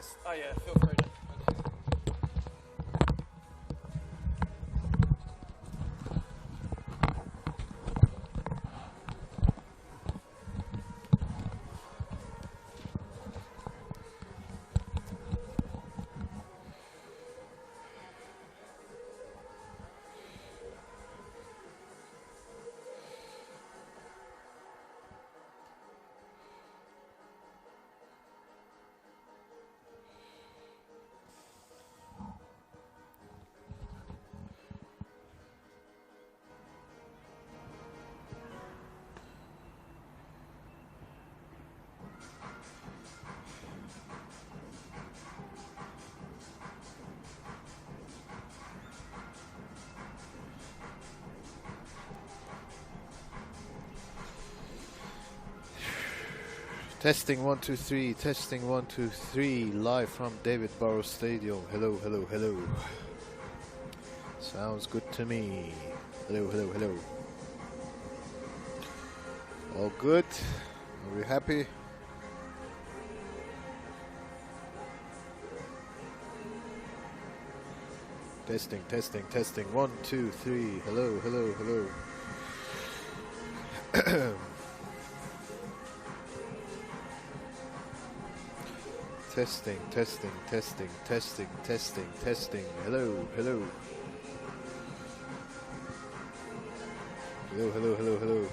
test. Oh yeah, feel free to. Testing 1 2 3. Testing 1 2 3. Live from David Barrow Stadium. Hello, hello, hello. Sounds good to me. Hello, hello, hello. All good? Are we happy? Testing, testing, testing. 1 2 3. Hello, hello, hello. Testing, testing, testing, testing, testing, testing. Hello, hello. Hello, hello, hello, hello.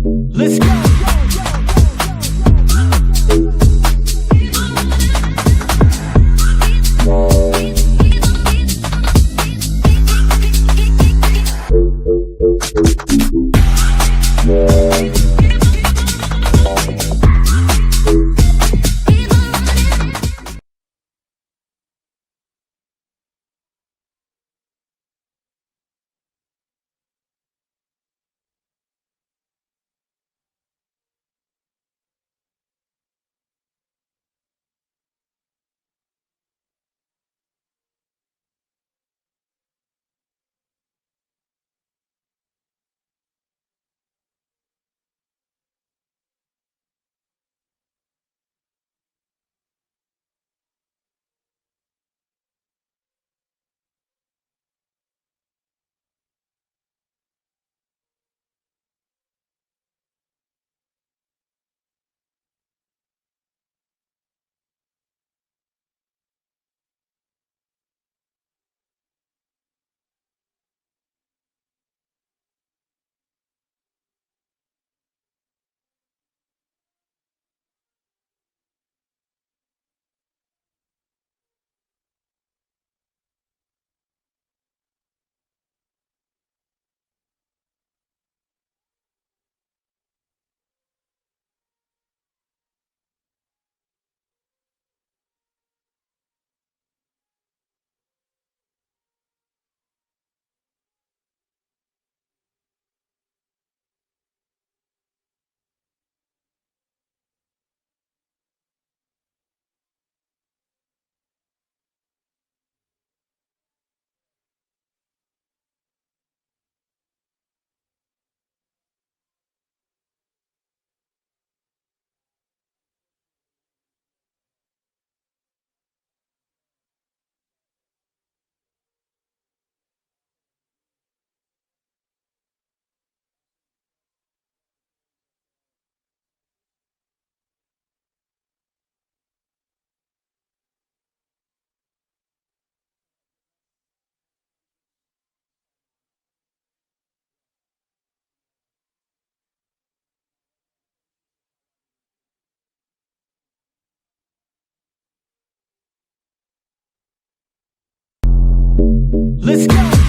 Let's go. Let's go.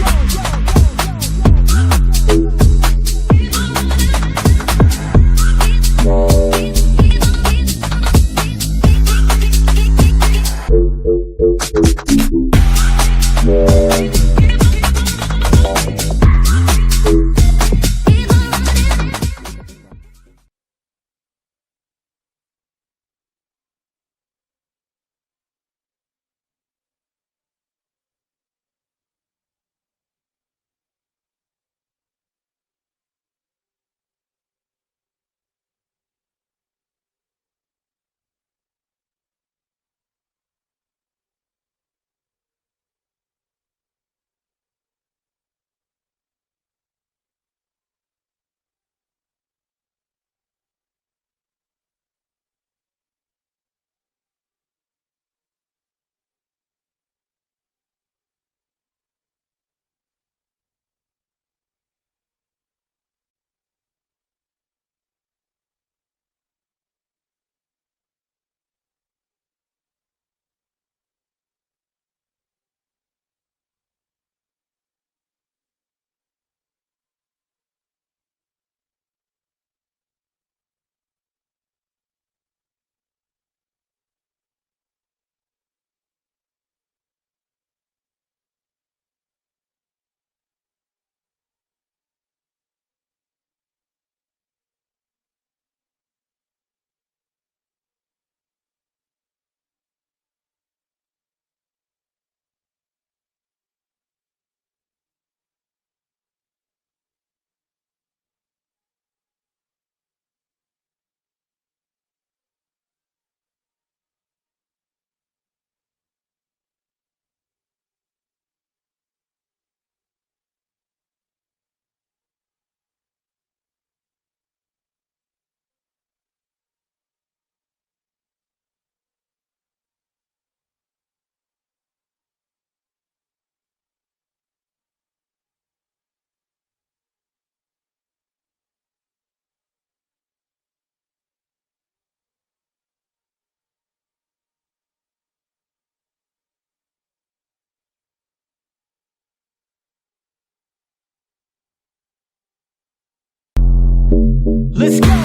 Let's go.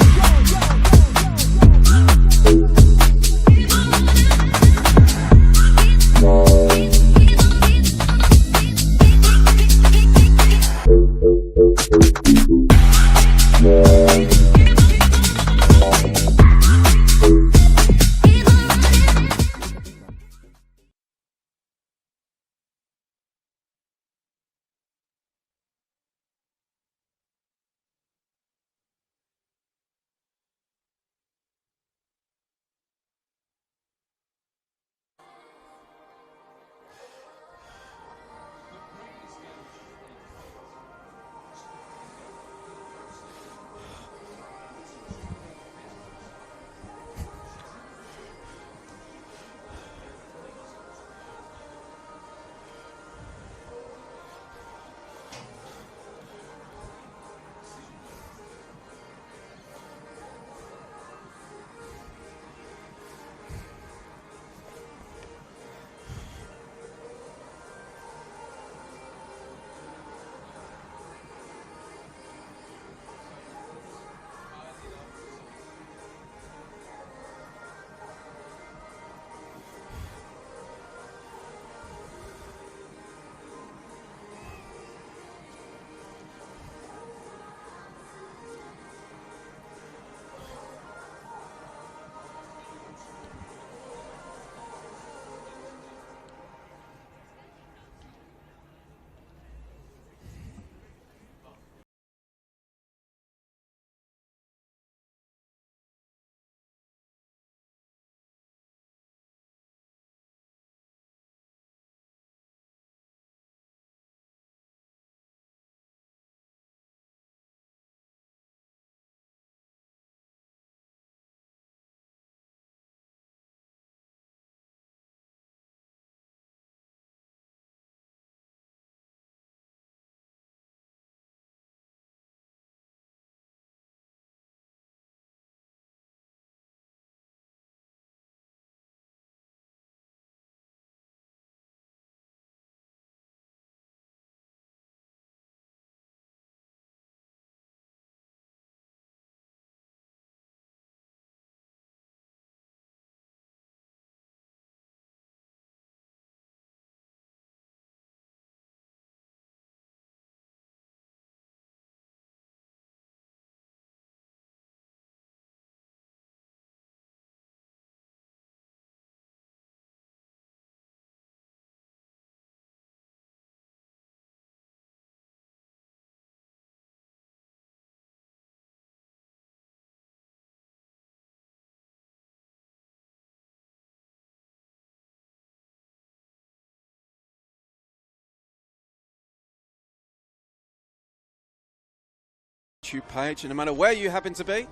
YouTube page, and no matter where you happen to be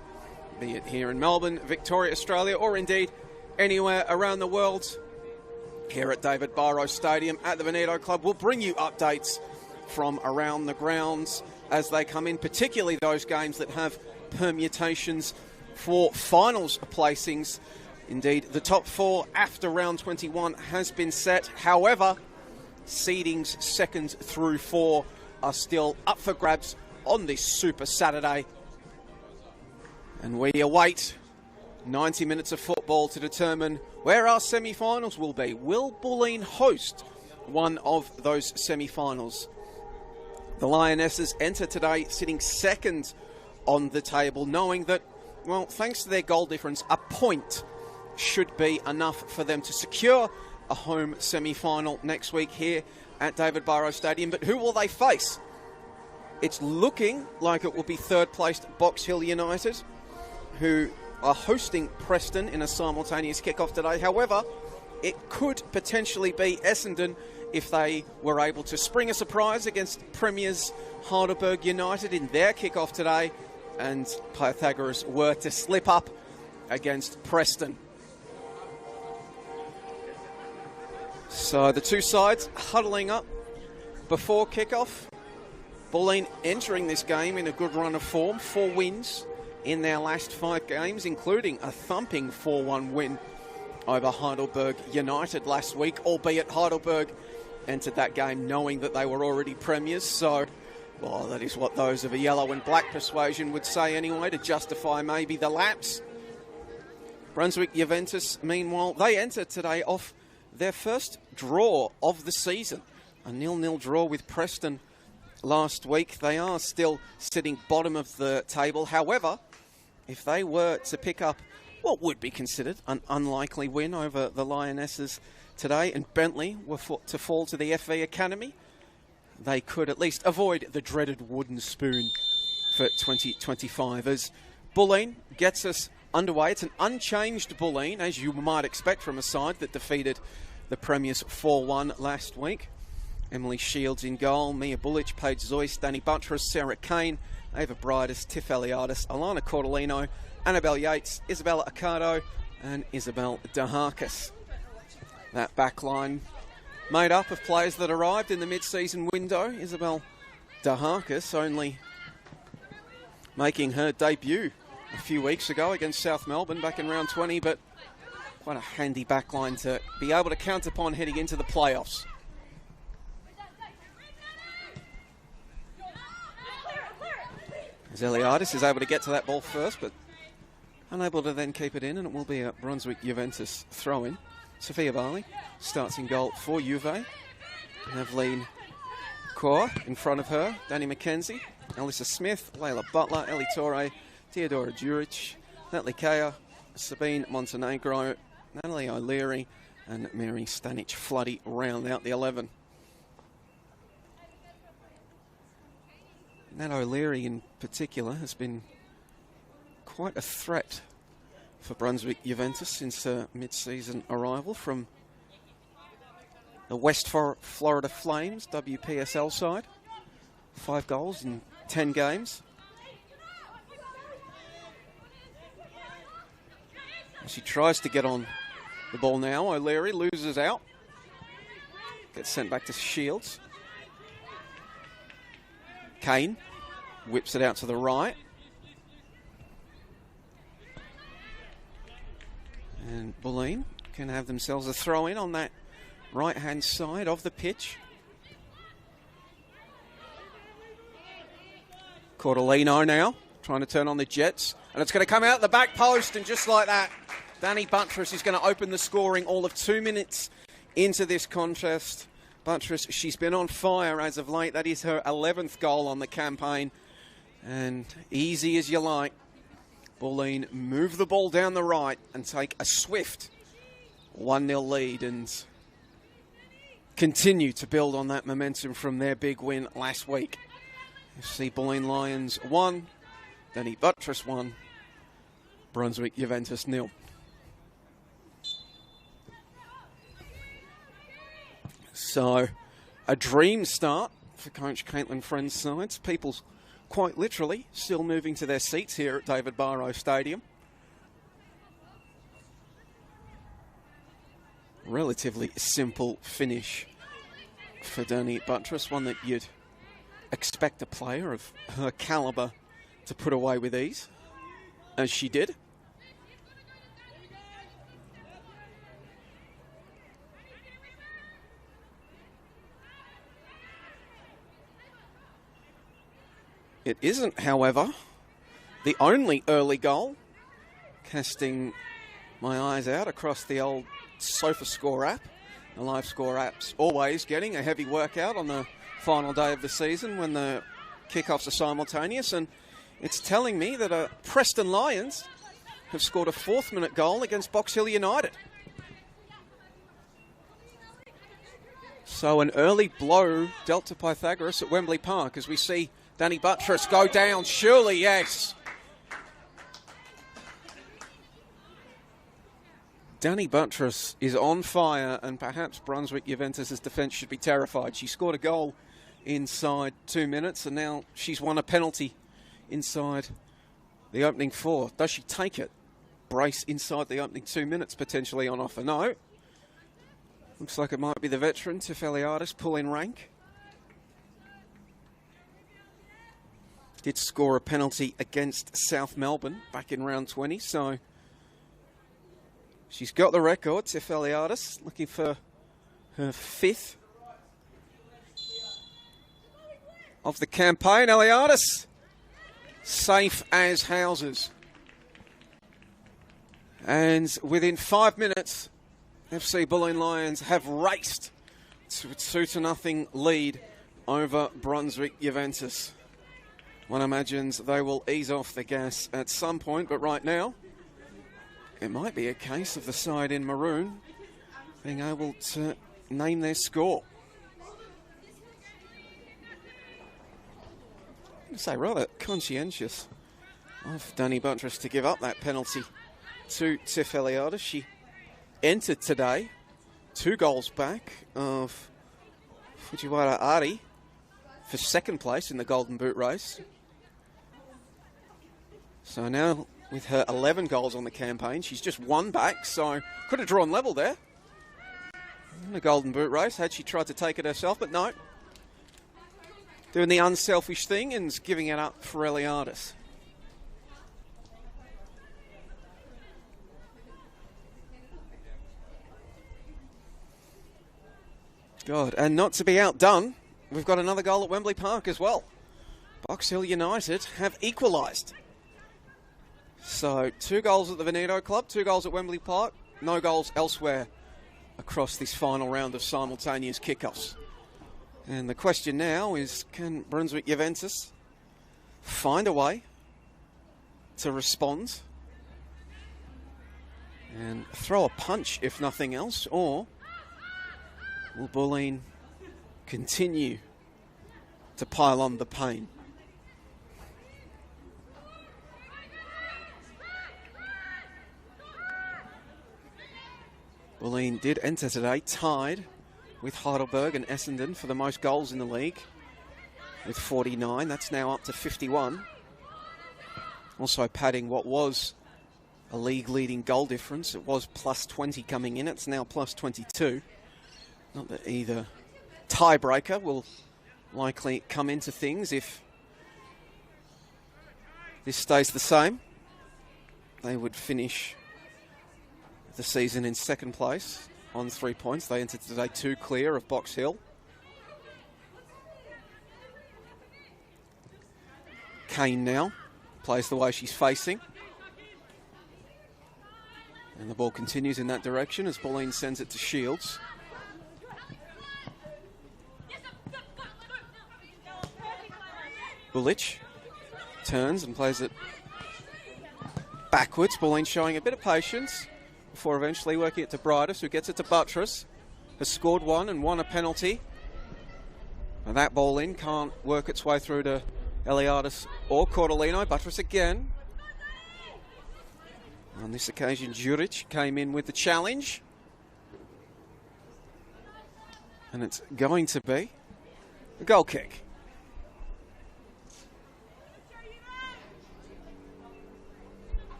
it here in Melbourne, Victoria, Australia, or indeed anywhere around the world, here at David Barrow Stadium at the Veneto Club, we'll bring you updates from around the grounds as they come in, particularly those games that have permutations for finals placings. Indeed, the top four after round 21 has been set. However, seedings 2nd through 4 are still up for grabs on this Super Saturday. And we await 90 minutes of football to determine where our semi-finals will be. Will Bulleen host one of those semi-finals? The Lionesses enter today sitting 2nd on the table, knowing that, well, thanks to their goal difference, a point should be enough for them to secure a home semi-final next week here at David Barrow Stadium. But who will they face? It's looking like it will be 3rd-placed Box Hill United, who are hosting Preston in a simultaneous kickoff today. However, it could potentially be Essendon if they were able to spring a surprise against Premiers Heidelberg United in their kickoff today, and Pythagoras were to slip up against Preston. So the two sides huddling up before kickoff. Bulleen entering this game in a good run of form, 4 wins in their last 5 games, including a thumping 4-1 win over Heidelberg United last week, albeit Heidelberg entered that game knowing that they were already premiers. So Well, that is what those of a yellow and black persuasion would say anyway, to justify maybe the lapse. Brunswick Juventus, meanwhile, they enter today off their first draw of the season. A 0-0 draw with Preston last week. They are still sitting bottom of the table. However, if they were to pick up what would be considered an unlikely win over the Lionesses today, and Bentley were to fall to the FV Academy, they could at least avoid the dreaded wooden spoon for 2025. As Bulleen gets us underway, it's an unchanged Bulleen, as you might expect from a side that defeated the Premiers 4-1 last week. Emily Shields in goal, Mia Bullich, Paige Zoyce, Danny Buttress, Sarah Kane, Ava Bridis, Tiff Eliadis, Alana Cordolino, Annabelle Yates, Isabella Accardo and Isabel DeHarkis. That back line made up of players that arrived in the mid-season window. Isabel DeHarkis only making her debut a few weeks ago against South Melbourne back in round 20, but quite a handy back line to be able to count upon heading into the playoffs. As Eliadis is able to get to that ball first, but unable to then keep it in, and it will be a Brunswick Juventus throw-in. Sophia Barley starts in goal for Juve. Evelyn Kaur in front of her. Danny McKenzie, Alyssa Smith, Layla Butler, Ellie Torre, Theodora Juric, Natalie Kea, Sabine Montenegro, Natalie O'Leary, and Mary Stanich-Floody round out the 11. Nat O'Leary in particular has been quite a threat for Brunswick Juventus since her mid-season arrival from the West Florida Flames WPSL side. 5 goals in 10 games. She tries to get on the ball now. O'Leary loses out. Gets sent back to Shields. Kane whips it out to the right. And Bulleen can have themselves a throw-in on that right-hand side of the pitch. Cordolino now, trying to turn on the Jets. And it's going to come out the back post, and just like that, Danny Buttress is going to open the scoring all of 2 minutes into this contest. Buttress, she's been on fire as of late. That is her 11th goal on the campaign. And easy as you like, Bulleen move the ball down the right and take a swift 1-0 lead and continue to build on that momentum from their big win last week. FC Bulleen Lions 1, Danny Buttress 1, Brunswick Juventus 0. So, a dream start for Coach Caitlin Friend's sides. People's quite literally still moving to their seats here at David Barrow Stadium. Relatively simple finish for Danny Buttress, one that you'd expect a player of her calibre to put away with ease, as she did. It isn't, however, the only early goal. Casting my eyes out across the old SofaScore app. The Live Score app's always getting a heavy workout on the final day of the season when the kickoffs are simultaneous, and it's telling me that Preston Lions have scored a 4th-minute goal against Box Hill United. So an early blow dealt to Pythagoras at Wembley Park as we see Danny Buttress go down. Surely, yes. Danny Buttress is on fire, and perhaps Brunswick Juventus' defence should be terrified. She scored a goal inside 2 minutes, and now she's won a penalty inside the opening 4. Does she take it? Brace inside the opening 2 minutes potentially on offer. No. Looks like it might be the veteran, Tiff Eliadis, pull in rank. Did score a penalty against South Melbourne back in round 20, so she's got the record. Tiff Eliadis looking for her 5th of the campaign. Eliadis, safe as houses. And within 5 minutes, FC Bulleen Lions have raced to a 2-0 lead over Brunswick Juventus. One imagines they will ease off the gas at some point, but right now, it might be a case of the side in maroon being able to name their score. I'd say rather conscientious of Danny Buttress to give up that penalty to Tiff Eliadis. She entered today 2 goals back of Fujiwara Ari for second place in the Golden Boot race. So now with her 11 goals on the campaign, she's just 1 back, so could have drawn level there in the Golden Boot race had she tried to take it herself, but no. Doing the unselfish thing and giving it up for Eliadis. God, and not to be outdone, we've got another goal at Wembley Park as well. Box Hill United have equalised. So 2 goals at the Veneto Club, 2 goals at Wembley Park, no goals elsewhere across this final round of simultaneous kickoffs. And the question now is, can Brunswick Juventus find a way to respond and throw a punch, if nothing else, or will Bulleen continue to pile on the pain? Bulleen did enter today tied with Heidelberg and Essendon for the most goals in the league with 49. That's now up to 51. Also padding what was a league-leading goal difference. It was plus 20 coming in. It's now plus 22. Not that either tiebreaker will likely come into things if this stays the same. They would finish the season in second place on 3 points. They entered today 2 clear of Box Hill. Kane now plays the way she's facing. And the ball continues in that direction as Bulleen sends it to Shields. Bullich turns and plays it backwards. Bulleen showing a bit of patience before eventually working it to Bridus, who gets it to Buttress. Has scored 1 and won a penalty. And that ball in can't work its way through to Eliadis or Cordolino. Buttress again. On this occasion, Juric came in with the challenge. And it's going to be a goal kick.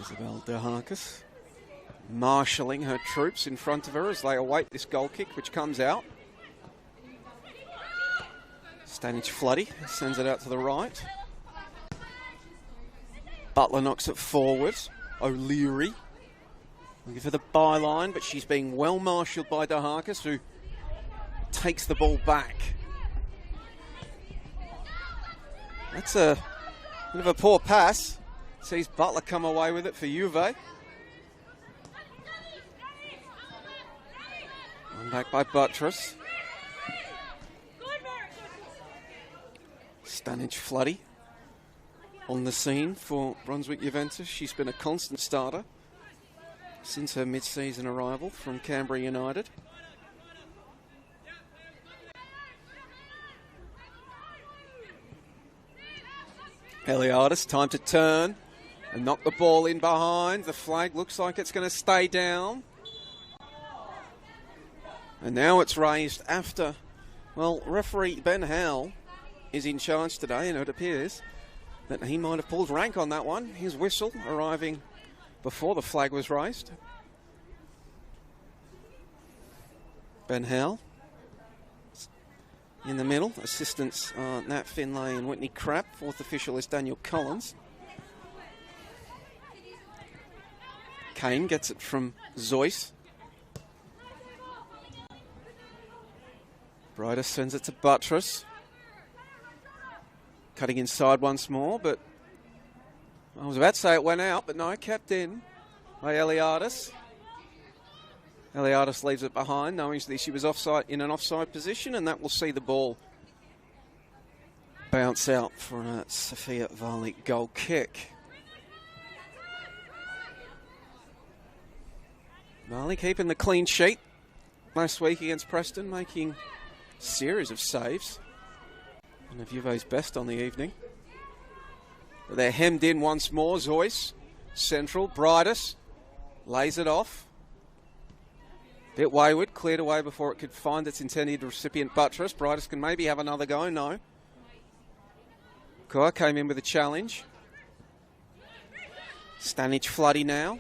Isabel De Harkis marshalling her troops in front of her as they await this goal kick, which comes out. Stanic Floody sends it out to the right. Butler knocks it forward. O'Leary looking for the byline, but she's being well marshalled by De Harkis, who takes the ball back. That's a bit of a poor pass. Sees Butler come away with it for Juve. One back by Buttress. Stanic Floody on the scene for Brunswick Juventus. She's been a constant starter since her mid-season arrival from Canberra United. Eliadis, time to turn and knock the ball in behind. The flag looks like it's going to stay down. And now it's raised after, well, referee Ben Howell is in charge today, and it appears that he might have pulled rank on that one. His whistle arriving before the flag was raised. Ben Howell in the middle. Assistants are Nat Finlay and Whitney Crapp. Fourth official is Daniel Collins. Kane gets it from Zoyce. Bryder sends it to Buttress. Cutting inside once more, but I was about to say it went out, but no, kept in by Eliadis. Eliadis leaves it behind, knowing that she was offside in an offside position, and that will see the ball bounce out for a Sophia Varley goal kick. Varley keeping the clean sheet last week against Preston, making a series of saves. One of Juve's best on the evening. But they're hemmed in once more. Zoyce, central, Bryder lays it off. Bit wayward, cleared away before it could find its intended recipient, Buttress. Bryder can maybe have another go, no. Kaur came in with a challenge. Stanic Floody now.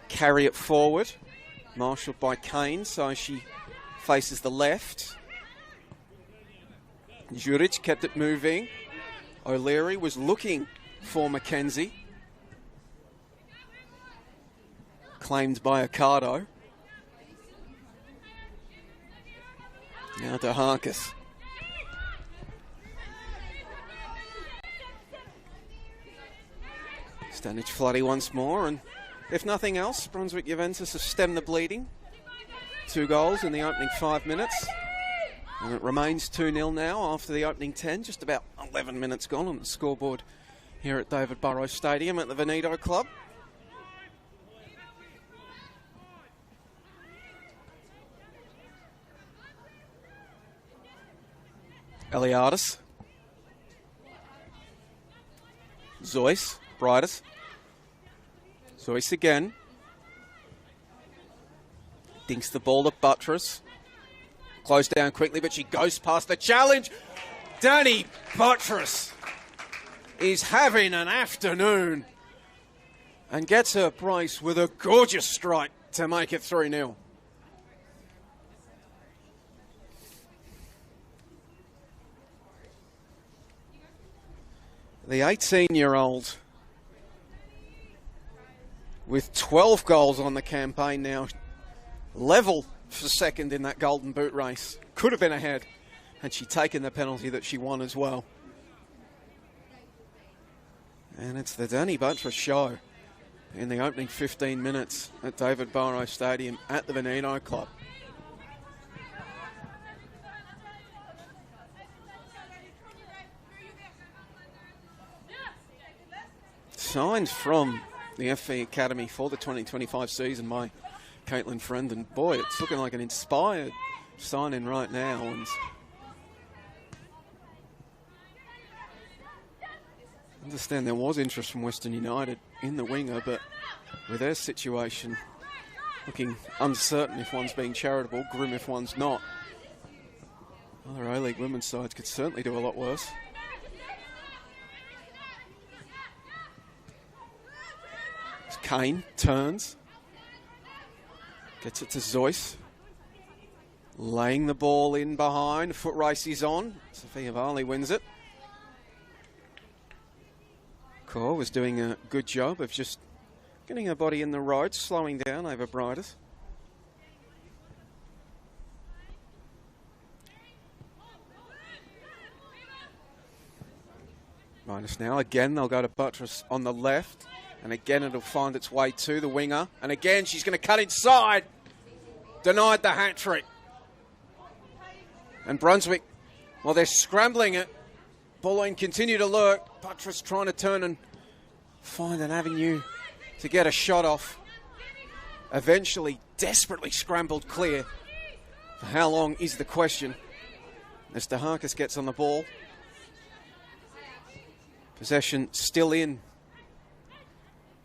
Carry it forward. Marshalled by Kane, so she faces the left. Juric kept it moving. O'Leary was looking for Mackenzie. Claimed by Ocado. Now to Harkis. Stanic Floody once more, and if nothing else, Brunswick Juventus have stemmed the bleeding. 2 goals in the opening 5 minutes. And it remains 2-0 now after the opening 10. Just about 11 minutes gone on the scoreboard here at David Burrows Stadium at the Veneto Club. Eliadis. Zoyce. Bryder. Zoyce again. Dinks the ball to Buttress. Closed down quickly, but she goes past the challenge. Danny Buttress is having an afternoon and gets her brace with a gorgeous strike to make it 3-0. The 18-year-old with 12 goals on the campaign now, level for second in that Golden Boot race. Could have been ahead had she taken the penalty that she won as well. And it's the Danny Buttress show in the opening 15 minutes at David Burrows Stadium at the Veneto Club. Signs from the FV Academy for the 2025 season by Caitlin Friend, and boy, it's looking like an inspired sign-in right now. And I understand there was interest from Western United in the winger, but with their situation looking uncertain if one's being charitable, grim if one's not, other A-League women's sides could certainly do a lot worse. Kane turns, gets it to Zoyce, laying the ball in behind, foot race is on, Sophia Varley wins it. Kaur was doing a good job of just getting her body in the road, slowing down over Bryder. Minus now, again they'll go to Buttress on the left. And again, it'll find its way to the winger. And again, she's going to cut inside. Denied the hat-trick. And Brunswick, well, they're scrambling it. Bulleen continue to lurk. Buttress trying to turn and find an avenue to get a shot off. Eventually, desperately scrambled clear. For how long is the question? As Harkis gets on the ball. Possession still in.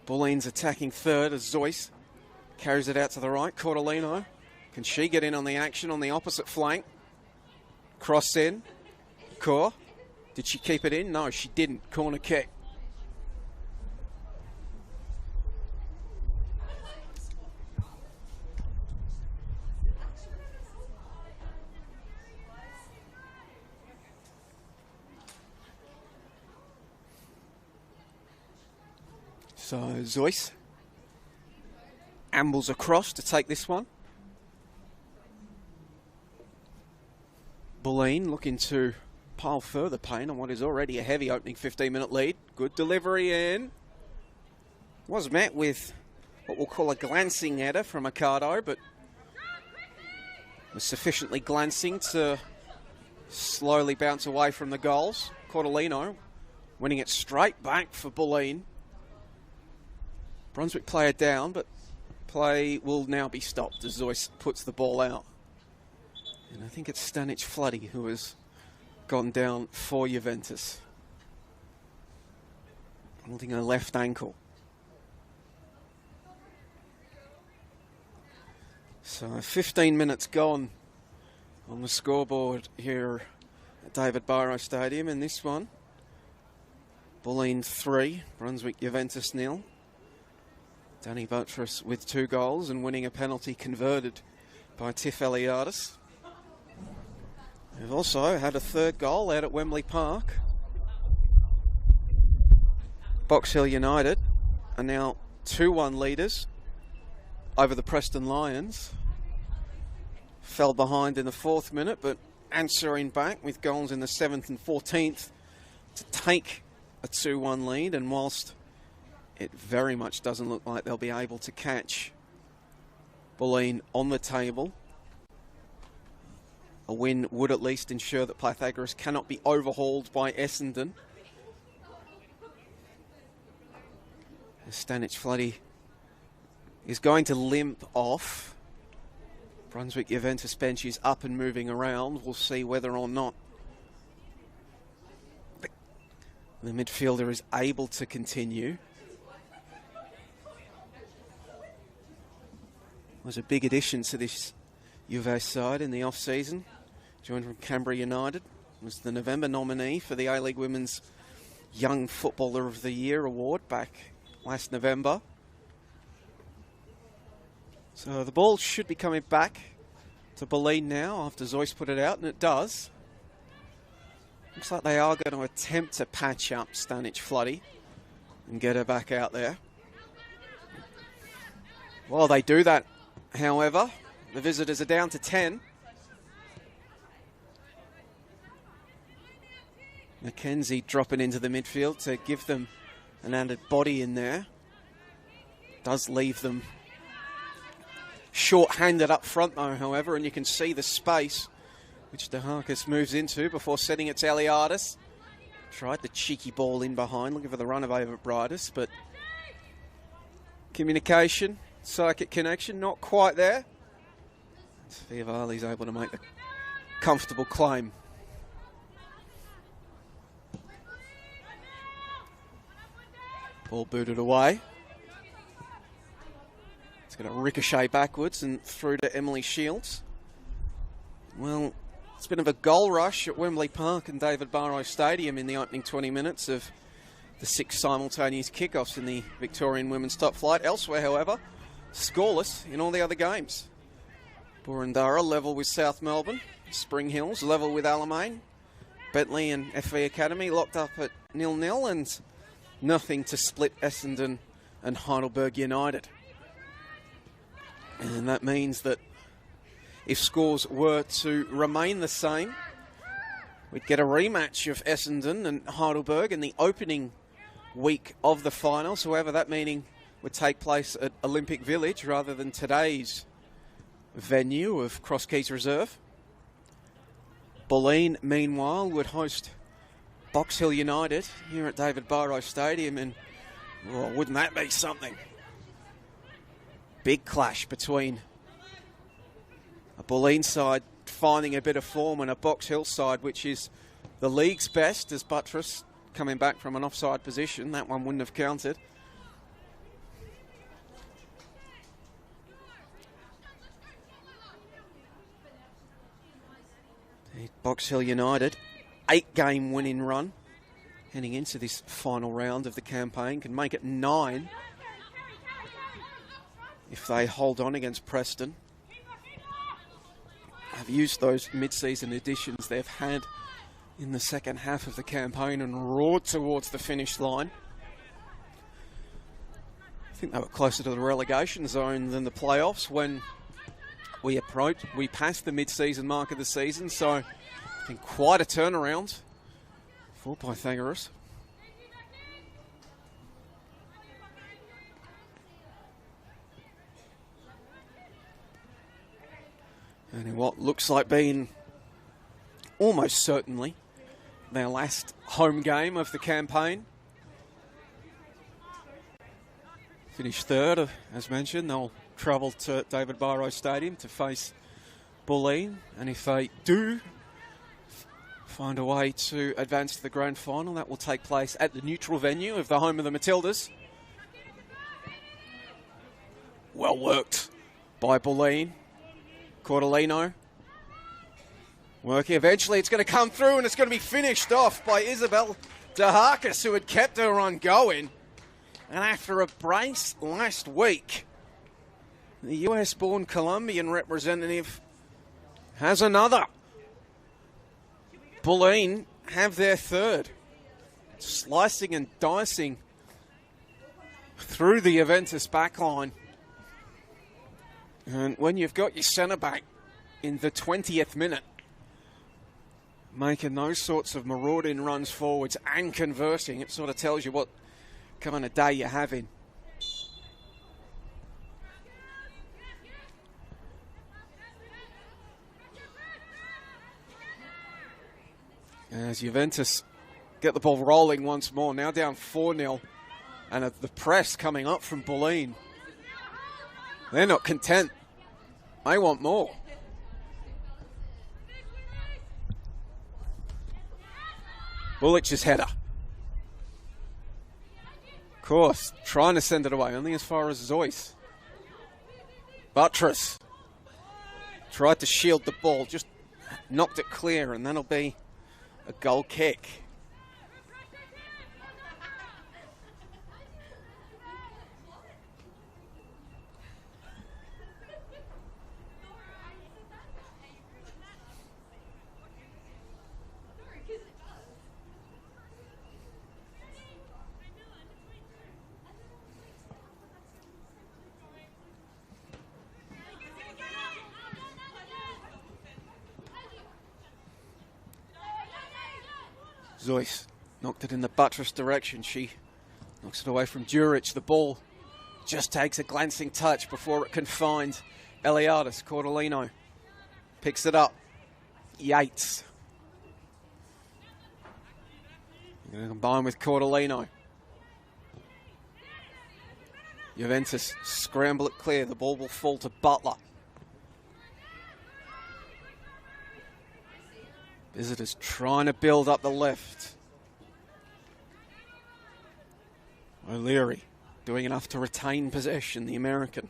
Bulleen's attacking third as Zoyce carries it out to the right. Cortolino, can she get in on the action on the opposite flank? Cross in. Kaur, did she keep it in? No, she didn't. Corner kick. So Zeus ambles across to take this one. Bulleen looking to pile further pain on what is already a heavy opening 15-minute lead. Good delivery in. Was met with what we'll call a glancing header from Mercado, but was sufficiently glancing to slowly bounce away from the goals. Cordelino winning it straight back for Bulleen. Brunswick player down, but play will now be stopped as Zeus puts the ball out. And I think it's Stanic Floody who has gone down for Juventus, holding a left ankle. So 15 minutes gone on the scoreboard here at David Barrow Stadium, and this one, Bulleen 3, Brunswick Juventus 0. Danny Buttress with 2 goals and winning a penalty converted by Tiff Eliadis. We've also had a 3rd goal out at Wembley Park. Box Hill United are now 2-1 leaders over the Preston Lions. Fell behind in the 4th minute, but answering back with goals in the 7th and 14th to take a 2-1 lead. And whilst it very much doesn't look like they'll be able to catch Bulleen on the table, a win would at least ensure that Pythagoras cannot be overhauled by Essendon. Stanic Floody is going to limp off. Brunswick Juventus bench is up and moving around. We'll see whether or not the midfielder is able to continue. Was a big addition to this Juve side in the off-season. Joined from Canberra United. Was the November nominee for the A-League Women's Young Footballer of the Year award back last November. So the ball should be coming back to Bulleen now after Zeus put it out, and it does. Looks like they are going to attempt to patch up Stanic Floody and get her back out there. While they do that, however, the visitors are down to 10. Mackenzie dropping into the midfield to give them an added body in there. Does leave them short-handed up front though, however, and you can see the space which De Harkis moves into before setting it to Eliadis. Tried the cheeky ball in behind, looking for the run of over Bridus, but communication, psychic connection, not quite there. Viavali's able to make a comfortable claim. Ball booted away. It's going to ricochet backwards and through to Emily Shields. Well, it's been a bit of a goal rush at Wembley Park and David Barrow Stadium in the opening 20 minutes of the 6 simultaneous kickoffs in the Victorian women's top flight. Elsewhere, however, scoreless in all the other games. Boroondara level with South Melbourne. Spring Hills level with Alamein. Bentley and FV Academy locked up at 0-0, and nothing to split Essendon and Heidelberg United. And that means that if scores were to remain the same, we'd get a rematch of Essendon and Heidelberg in the opening week of the finals. However, that meeting would take place at Olympic Village rather than today's venue of Cross Keys Reserve. Bulleen, meanwhile, would host Box Hill United here at David Barrow Stadium, and well, wouldn't that be something? Big clash between a Bulleen side finding a bit of form and a Box Hill side which is the league's best, as Buttress coming back from an offside position. That one wouldn't have counted. Box Hill United, 8-game winning run heading into this final round of the campaign, can make it 9 if they hold on against Preston. Have used those mid-season additions they've had in the second half of the campaign and roared towards the finish line. think they were closer to the relegation zone than the playoffs when we passed the mid-season mark of the season, so it's been quite a turnaround for Pythagoras. And in what looks like being almost certainly their last home game of the campaign. Finished third, as mentioned. They'll travel to David Barrow Stadium to face Bulleen. And if they do find a way to advance to the grand final, that will take place at the neutral venue of the home of the Matildas. Well worked by Bulleen. Cordolino working. Eventually it's going to come through and it's going to be finished off by Isabel DeHarkis, who had kept her run going. And after a brace last week, the US-born Colombian representative has another. Bulleen have their third. Slicing and dicing through the Juventus backline. And when you've got your centre-back in the 20th minute, making those sorts of marauding runs forwards and converting, it sort of tells you what kind of day you're having. As Juventus get the ball rolling once more, now down 4-0, and the press coming up from Bulleen. They're not content. They want more. Bullich's header. Of course, trying to send it away, only as far as Zoyce. Buttress tried to shield the ball, just knocked it clear, and that'll be a goal kick. Zoyce knocked it in the Buttress direction. She knocks it away from Duric. The ball just takes a glancing touch before it can find Eliadis. Cordolino picks it up. Yates. Going to combine with Cordolino. Juventus scramble it clear. The ball will fall to Butler. Visitors trying to build up the left. O'Leary doing enough to retain possession, the American.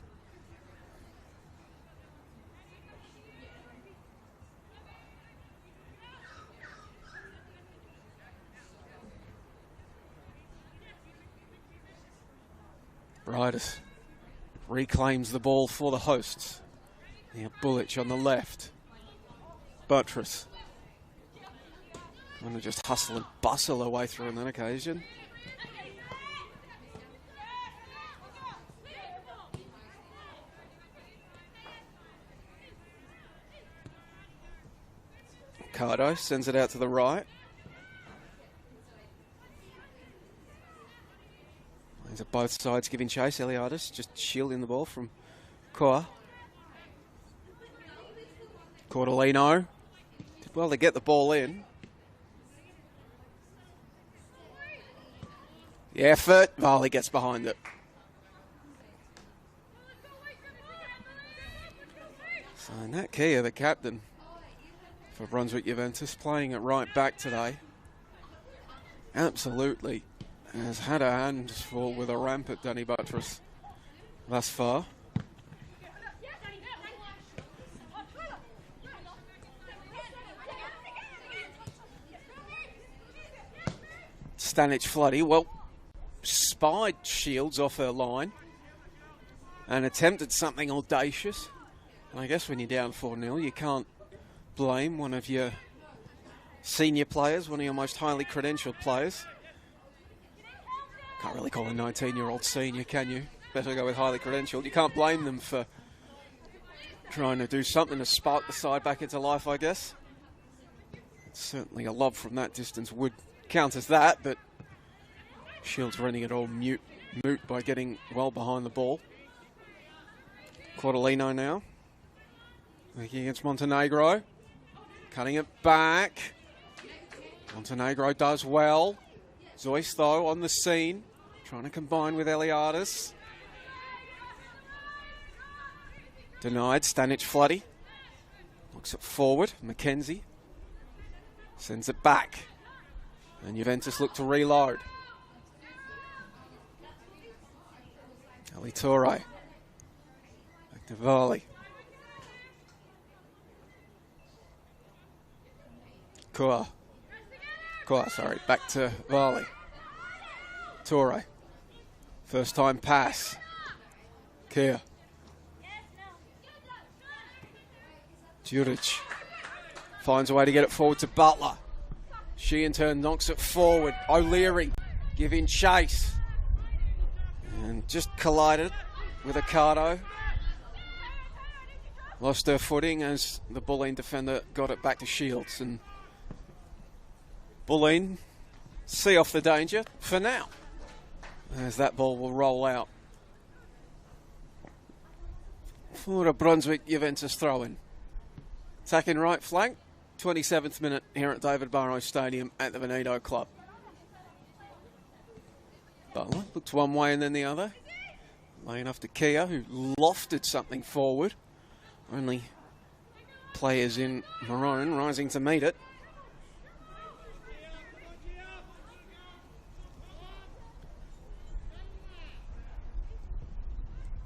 Bridus reclaims the ball for the hosts. Now Bullich on the left. Buttress. Want to just hustle and bustle away through on that occasion. Cardo sends it out to the right. These are both sides giving chase. Eliadis just shielding the ball from Koa. Cordolino did well to get the ball in. The effort, Varley gets behind it. So Nat Kia, the captain for Brunswick Juventus, playing it right back today. Absolutely has had a hands full with a rampant Danny Buttress thus far. Stanic Floody, well, spied Shields off her line and attempted something audacious. And I guess when you're down 4-0, you can't blame one of your senior players, one of your most highly credentialed players. Can't really call a 19-year-old senior, can you? better go with highly credentialed. You can't blame them for trying to do something to spark the side back into life, I guess. Certainly a lob from that distance would count as that, but Shields running it all moot by getting well behind the ball. Cordelino now. Working against Montenegro. Cutting it back. Montenegro does well. Zeus, though, on the scene. Trying to combine with Eliadis. Denied. Stanic Floody. Looks it forward. McKenzie. Sends it back. And Juventus look to reload. Ali Torre. Back to Varley. Kua, sorry. Back to Varley. Torre. First time pass. Kia. Juric finds a way to get it forward to Butler. She in turn knocks it forward. O'Leary giving chase. And just collided with Ocado. Lost her footing as the Bulleen defender got it back to Shields. And Bulleen see off the danger for now, as that ball will roll out for a Brunswick Juventus throw-in. Attacking right flank, 27th minute here at David Barrow Stadium at the Veneto Club. Butler looked one way and then the other. Laying off to Kia, who lofted something forward. Only players in maroon rising to meet it.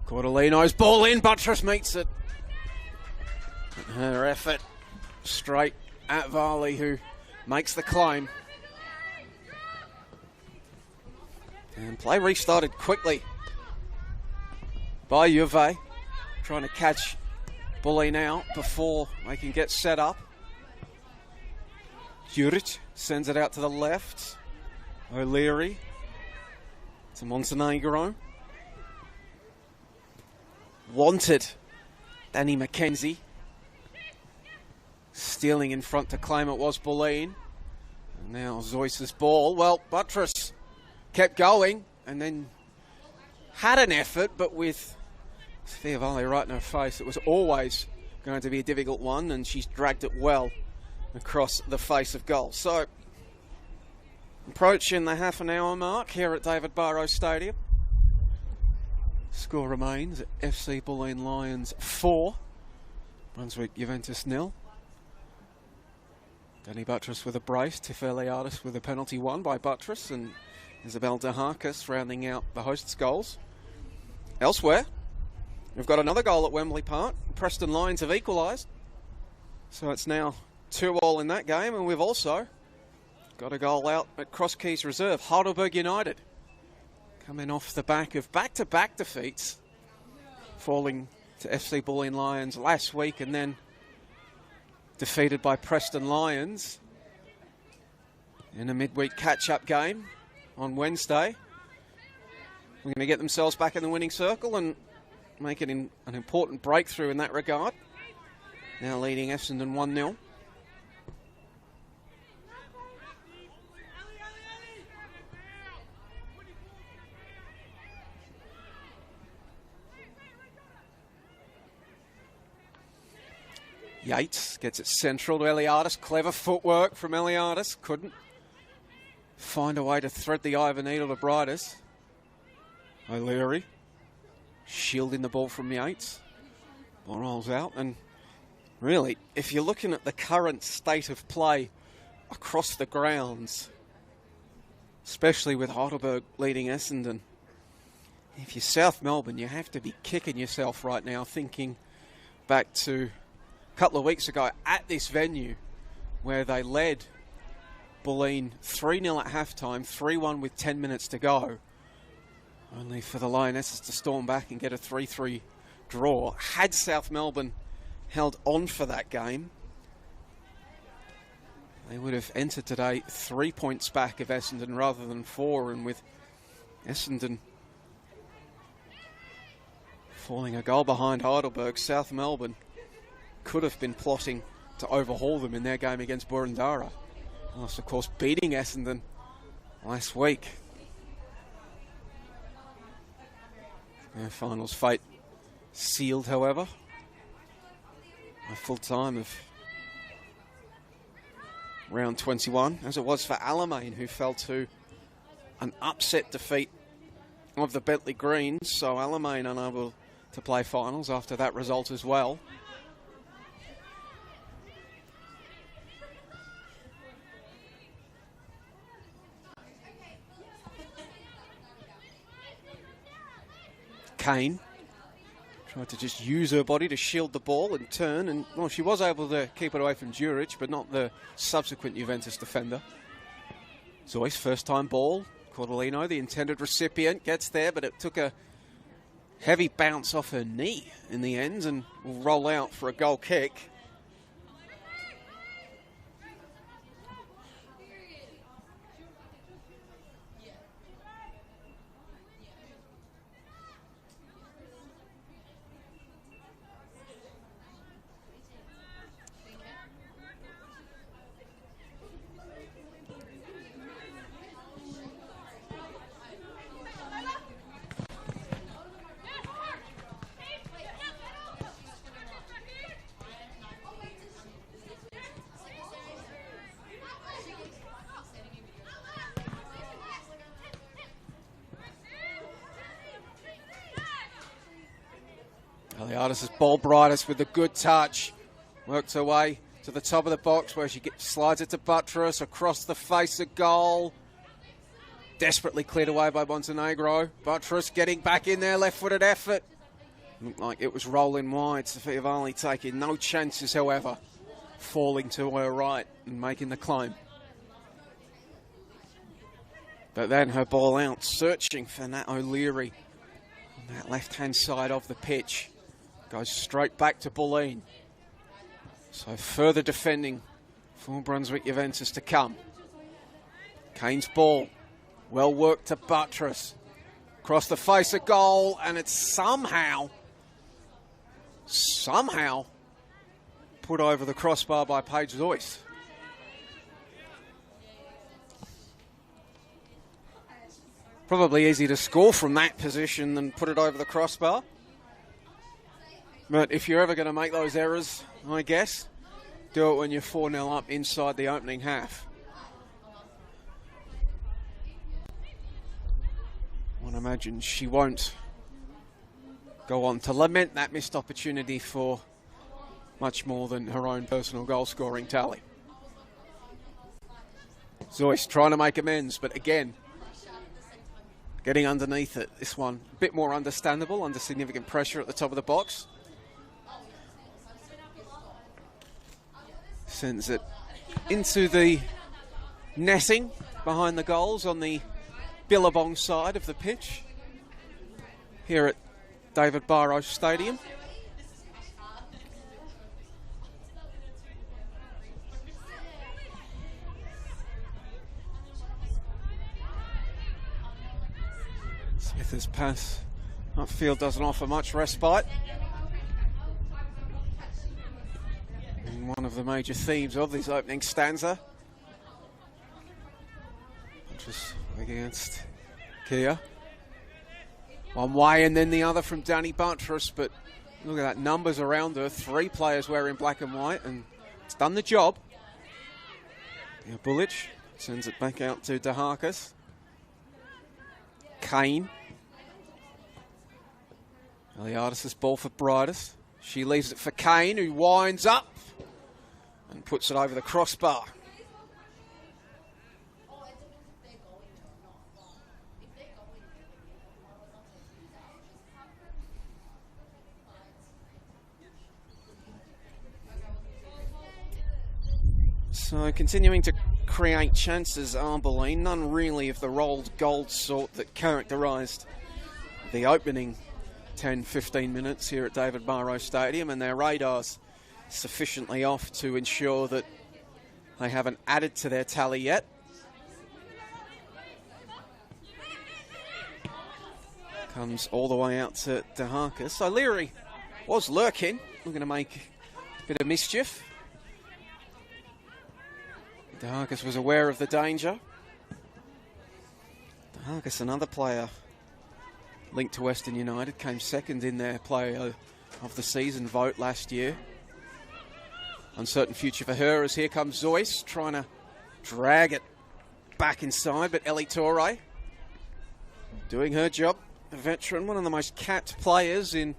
Cordelino's ball in, Buttress meets it. Her effort straight at Varley, who makes the climb. And play restarted quickly by Juve, trying to catch Bulleen out before they can get set up. Juric sends it out to the left. O'Leary to Montenegro. Wanted Danny McKenzie. Stealing in front to claim it was Bulleen. And now Zeus's ball. Well, Buttress kept going and then had an effort, but with Sophia Varley right in her face, it was always going to be a difficult one, and she's dragged it well across the face of goal. So, approaching the half an hour mark here at David Barrow Stadium. Score remains at FC Bulleen Lions 4, Brunswick Juventus 0. Danny Buttress with a brace, Tiff Eliadis with a penalty won by Buttress, and Isabel DeHarkis rounding out the hosts' goals. Elsewhere, we've got another goal at Wembley Park. Preston Lions have equalised, so it's now 2-2 in that game, and we've also got a goal out at Cross Keys Reserve. Heidelberg United coming off the back of back-to-back defeats, falling to FC Bulleen Lions last week and then defeated by Preston Lions in a midweek catch-up game on Wednesday. We're going to get themselves back in the winning circle and make it an important breakthrough in that regard. Now leading Essendon 1-0. Yates gets it central to Eliadis. Clever footwork from Eliadis. Couldn't find a way to thread the eye of a needle to Briders. O'Leary shielding the ball from Yates. Ball rolls out. And really, if you're looking at the current state of play across the grounds, especially with Heidelberg leading Essendon, if you're South Melbourne, you have to be kicking yourself right now, thinking back to a couple of weeks ago at this venue where they led Bulleen 3-0 at halftime, 3-1 with 10 minutes to go, only for the Lionesses to storm back and get a 3-3 draw. Had South Melbourne held on for that game, they would have entered today 3 points back of Essendon rather than 4, and with Essendon Falling a goal behind Heidelberg, South Melbourne could have been plotting to overhaul them in their game against Boroondara. Whilst, of course, beating Essendon last week. Their finals fate sealed, however. A full time of round 21, as it was for Alamein, who fell to an upset defeat of the Bentley Greens. So Alamein unable to play finals after that result as well. Kane tried to just use her body to shield the ball and turn, and well, she was able to keep it away from Djuric, but not the subsequent Juventus defender. Zoyce, first time ball. Cordolino, the intended recipient, gets there, but it took a heavy bounce off her knee in the end and will roll out for a goal kick. Aliadis' ball brightest with a good touch. Worked her way to the top of the box where she slides it to Buttress across the face of goal. Desperately cleared away by Montenegro. Buttress getting back in there, left-footed effort. Looked like it was rolling wide. Sophia Varley taking no chances, however. Falling to her right and making the climb. But then her ball out, searching for Nat O'Leary on that left-hand side of the pitch. Goes straight back to Bulleen. So further defending for Brunswick Juventus to come. Kane's ball, well worked to Buttress. Across the face of goal, and it's somehow put over the crossbar by Paige Zoyce. Probably easy to score from that position than put it over the crossbar. But if you're ever going to make those errors, I guess, do it when you're 4-0 up inside the opening half. I imagine she won't go on to lament that missed opportunity for much more than her own personal goal-scoring tally. Zoyce trying to make amends, but again, getting underneath it. This one a bit more understandable, under significant pressure at the top of the box. Sends it into the netting behind the goals on the Billabong side of the pitch here at David Barrows Stadium. Smith's pass upfield doesn't offer much respite. One of the major themes of this opening stanza. Just against Kia. One way and then the other from Danny Buttress, but look at that, numbers around her. 3 players wearing black and white, and it's done the job. Now Bullich sends it back out to Daharkas. Kane. Aliadis' ball for Bridus. She leaves it for Kane, who winds up and puts it over the crossbar. So continuing to create chances are Bulleen, none really of the rolled gold sort that characterised the opening 10-15 minutes here at David Barrows Stadium, and their radars sufficiently off to ensure that they haven't added to their tally yet. Comes all the way out to DeHarkis. So Leary was lurking, looking to make a bit of mischief. DeHarkis was aware of the danger. DeHarkis, another player linked to Western United, came second in their player of the season vote last year. Uncertain future for her as here comes Zoyce, trying to drag it back inside, but Ellie Torre doing her job. A veteran, one of the most capped players in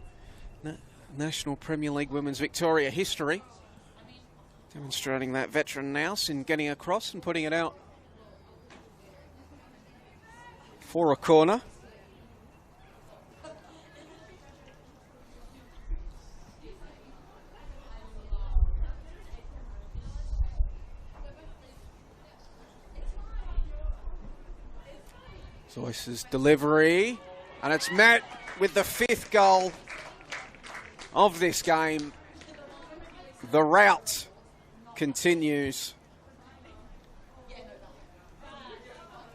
National Premier League Women's Victoria history. Demonstrating that veteran nous in getting across and putting it out for a corner. Zoyce's delivery, and it's met with the 5th goal of this game. The rout continues.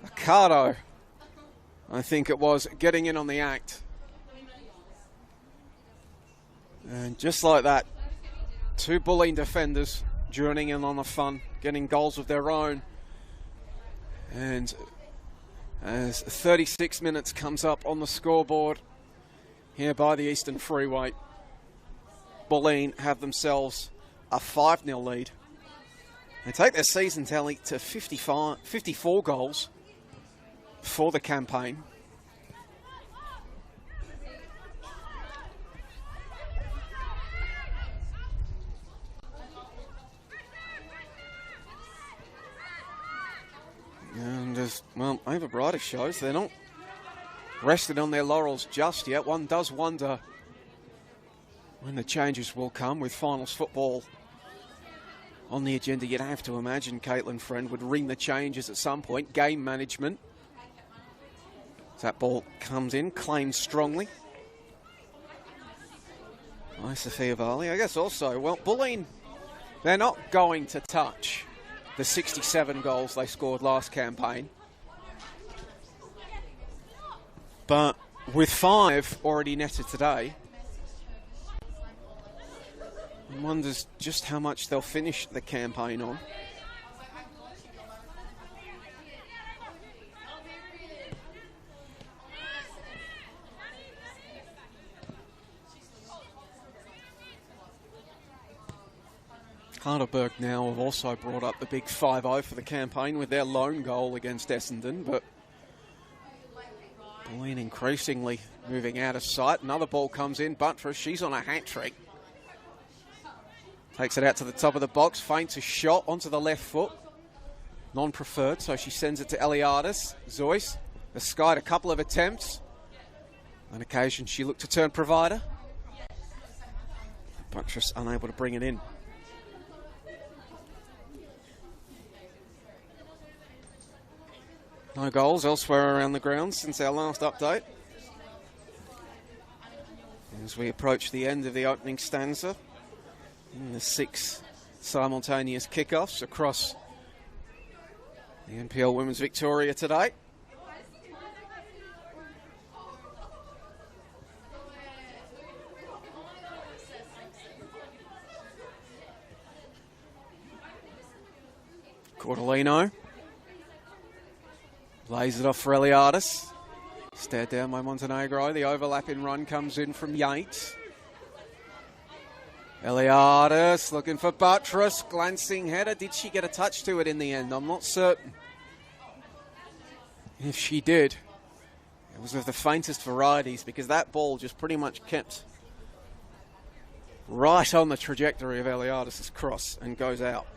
Ricardo, I think it was, getting in on the act. And just like that, 2 Bulleen defenders joining in on the fun, getting goals of their own. And as 36 minutes comes up on the scoreboard here by the Eastern Freeway, Bulleen have themselves a 5-0 lead. They take their season tally to 54 goals for the campaign. And as, well, Ava Brighter shows, they're not rested on their laurels just yet. One does wonder when the changes will come with finals football on the agenda. You'd have to imagine Caitlin Friend would ring the changes at some point. Game management. As that ball comes in, claimed strongly by Sophia Varley. I guess also, well, Bulleen, they're not going to touch the 67 goals they scored last campaign. But with 5 already netted today, one wonders just how much they'll finish the campaign on. Heidelberg now have also brought up the big 5-0 for the campaign with their lone goal against Essendon, but Bulleen increasingly moving out of sight. Another ball comes in, Buttress, she's on a hat-trick. Takes it out to the top of the box, feints a shot onto the left foot. Non-preferred, so she sends it to Eliadis. Zoyce has skied a couple of attempts. On occasion, she looked to turn provider. Buttress unable to bring it in. No goals elsewhere around the ground since our last update. As we approach the end of the opening stanza, and the 6 simultaneous kickoffs across the NPL Women's Victoria today. Cordolino lays it off for Eliadis. Stared down by Montenegro. The overlapping run comes in from Yates. Eliadis looking for Buttress. Glancing header. Did she get a touch to it in the end? I'm not certain. If she did, it was of the faintest varieties, because that ball just pretty much kept right on the trajectory of Eliadis' cross and goes out.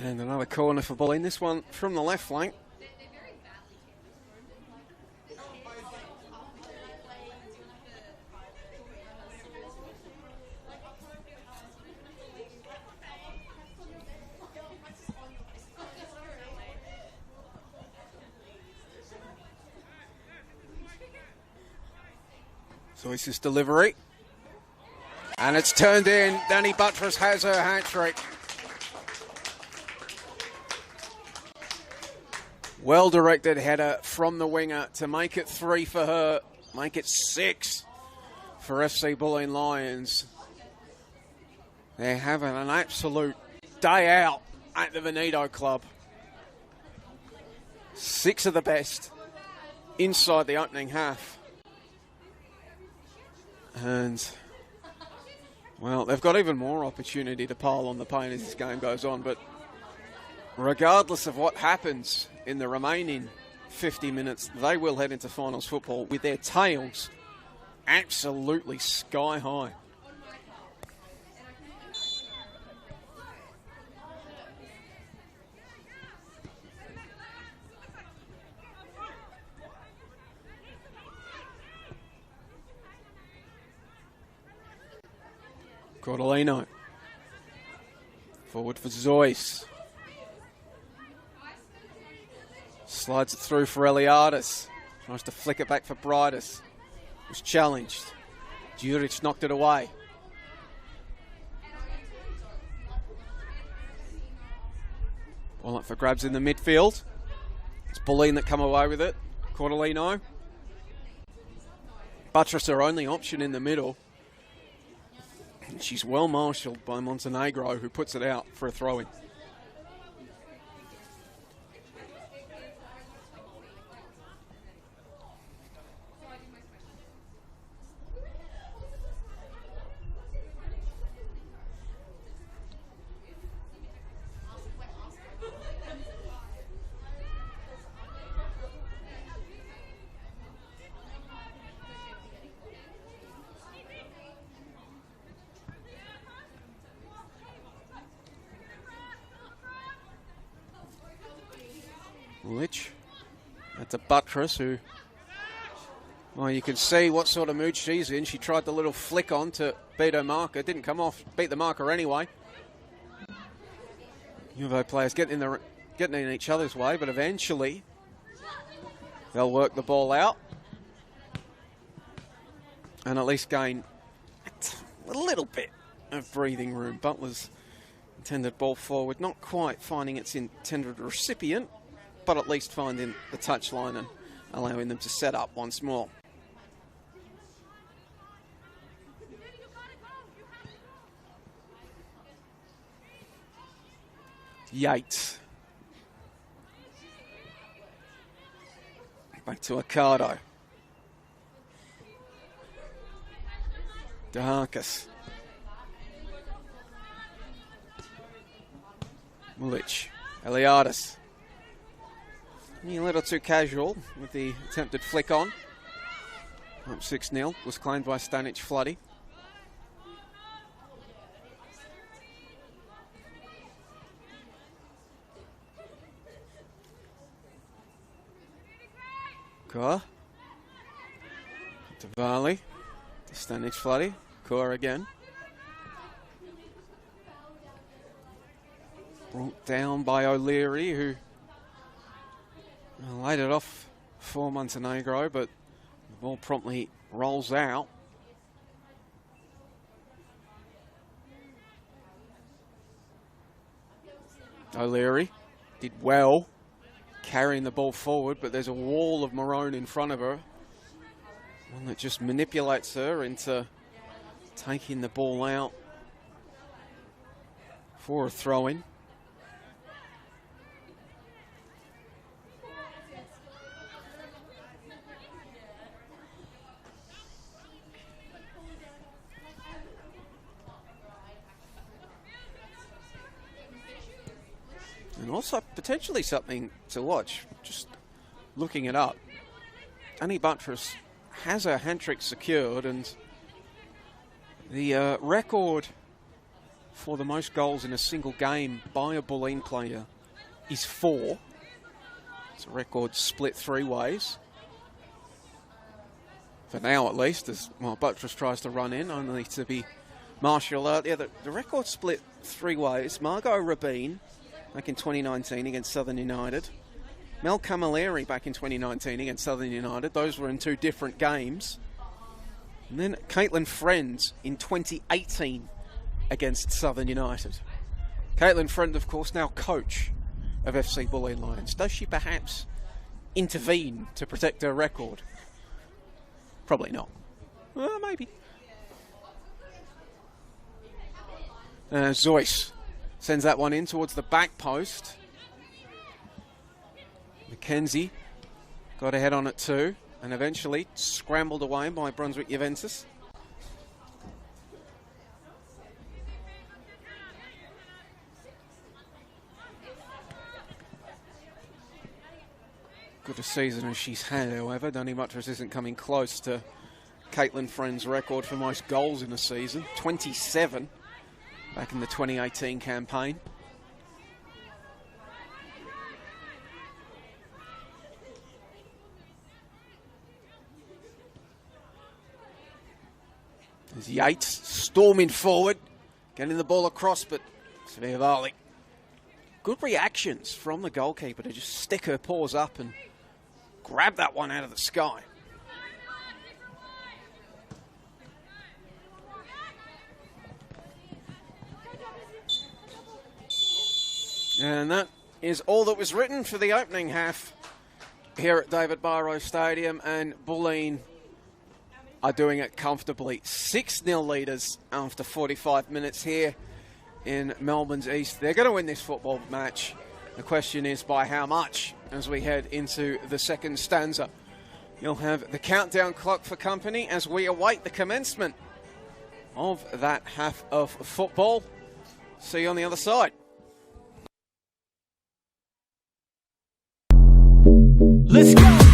And another corner for Bulleen, this one from the left flank. Joyce's delivery. And it's turned in. Danny Buttress has her hat-trick. Well-directed header from the winger to make it 3 for her. Make it 6 for FC Bulleen Lions. They're having an absolute day out at the Veneto Club. 6 of the best inside the opening half. And, well, they've got even more opportunity to pile on the pain as this game goes on. But regardless of what happens in the remaining 50 minutes, they will head into finals football with their tails absolutely sky high. Cordolino. Forward for Zoyce. Slides it through for Eliadis. Tries to flick it back for Brightus. Was challenged. Juric knocked it away. Ball up for grabs in the midfield. It's Bulleen that come away with it. Cordolino. Buttress her only option in the middle. And she's well marshalled by Montenegro, who puts it out for a throw-in. Lich. That's a Buttress who, well, you can see what sort of mood she's in. She tried the little flick on to beat her marker. Didn't come off, beat the marker anyway. Juve players getting in each other's way, but eventually they'll work the ball out and at least gain a little bit of breathing room. Butler's intended ball forward, not quite finding its intended recipient, but at least finding the touchline and allowing them to set up once more. Yates. Back to Accardo. Darkus. Mulic. Eliadis. A little too casual with the attempted flick on. Up 6-0. Was claimed by Stanic Floody. Kaur. To Varley. To Stanic Floody. Kaur again. Brought down by O'Leary, who laid it off for Montenegro, but the ball promptly rolls out. O'Leary did well carrying the ball forward, but there's a wall of maroon in front of her. One that just manipulates her into taking the ball out for a throw-in. And also potentially something to watch, just looking it up. Danny Buttress has her hand trick secured, and the record for the most goals in a single game by a Bulleen player is 4. It's a record split 3 ways. For now, at least, as Buttress tries to run in, only to be marshalled out. Yeah, the record split 3 ways. Margot Rabin back in 2019 against Southern United. Mel Camilleri back in 2019 against Southern United. Those were in 2 different games. And then Caitlin Friend in 2018 against Southern United. Caitlin Friend, of course, now coach of FC Bulleen Lions. Does she perhaps intervene to protect her record? Probably not. Well, maybe. Zoyce sends that one in towards the back post. McKenzie got ahead on it too, and eventually scrambled away by Brunswick Juventus. Good a season as she's had, however. Dani Buttress isn't coming close to Caitlin Friend's record for most goals in a season. 27 back in the 2018 campaign. There's Yates storming forward, getting the ball across, but Sviavali. Good reactions from the goalkeeper to just stick her paws up and grab that one out of the sky. And that is all that was written for the opening half here at David Barrow Stadium, and Bulleen are doing it comfortably. 6-0 leaders after 45 minutes here in Melbourne's East. They're going to win this football match. The question is by how much as we head into the second stanza. You'll have the countdown clock for company as we await the commencement of that half of football. See you on the other side. Let's go!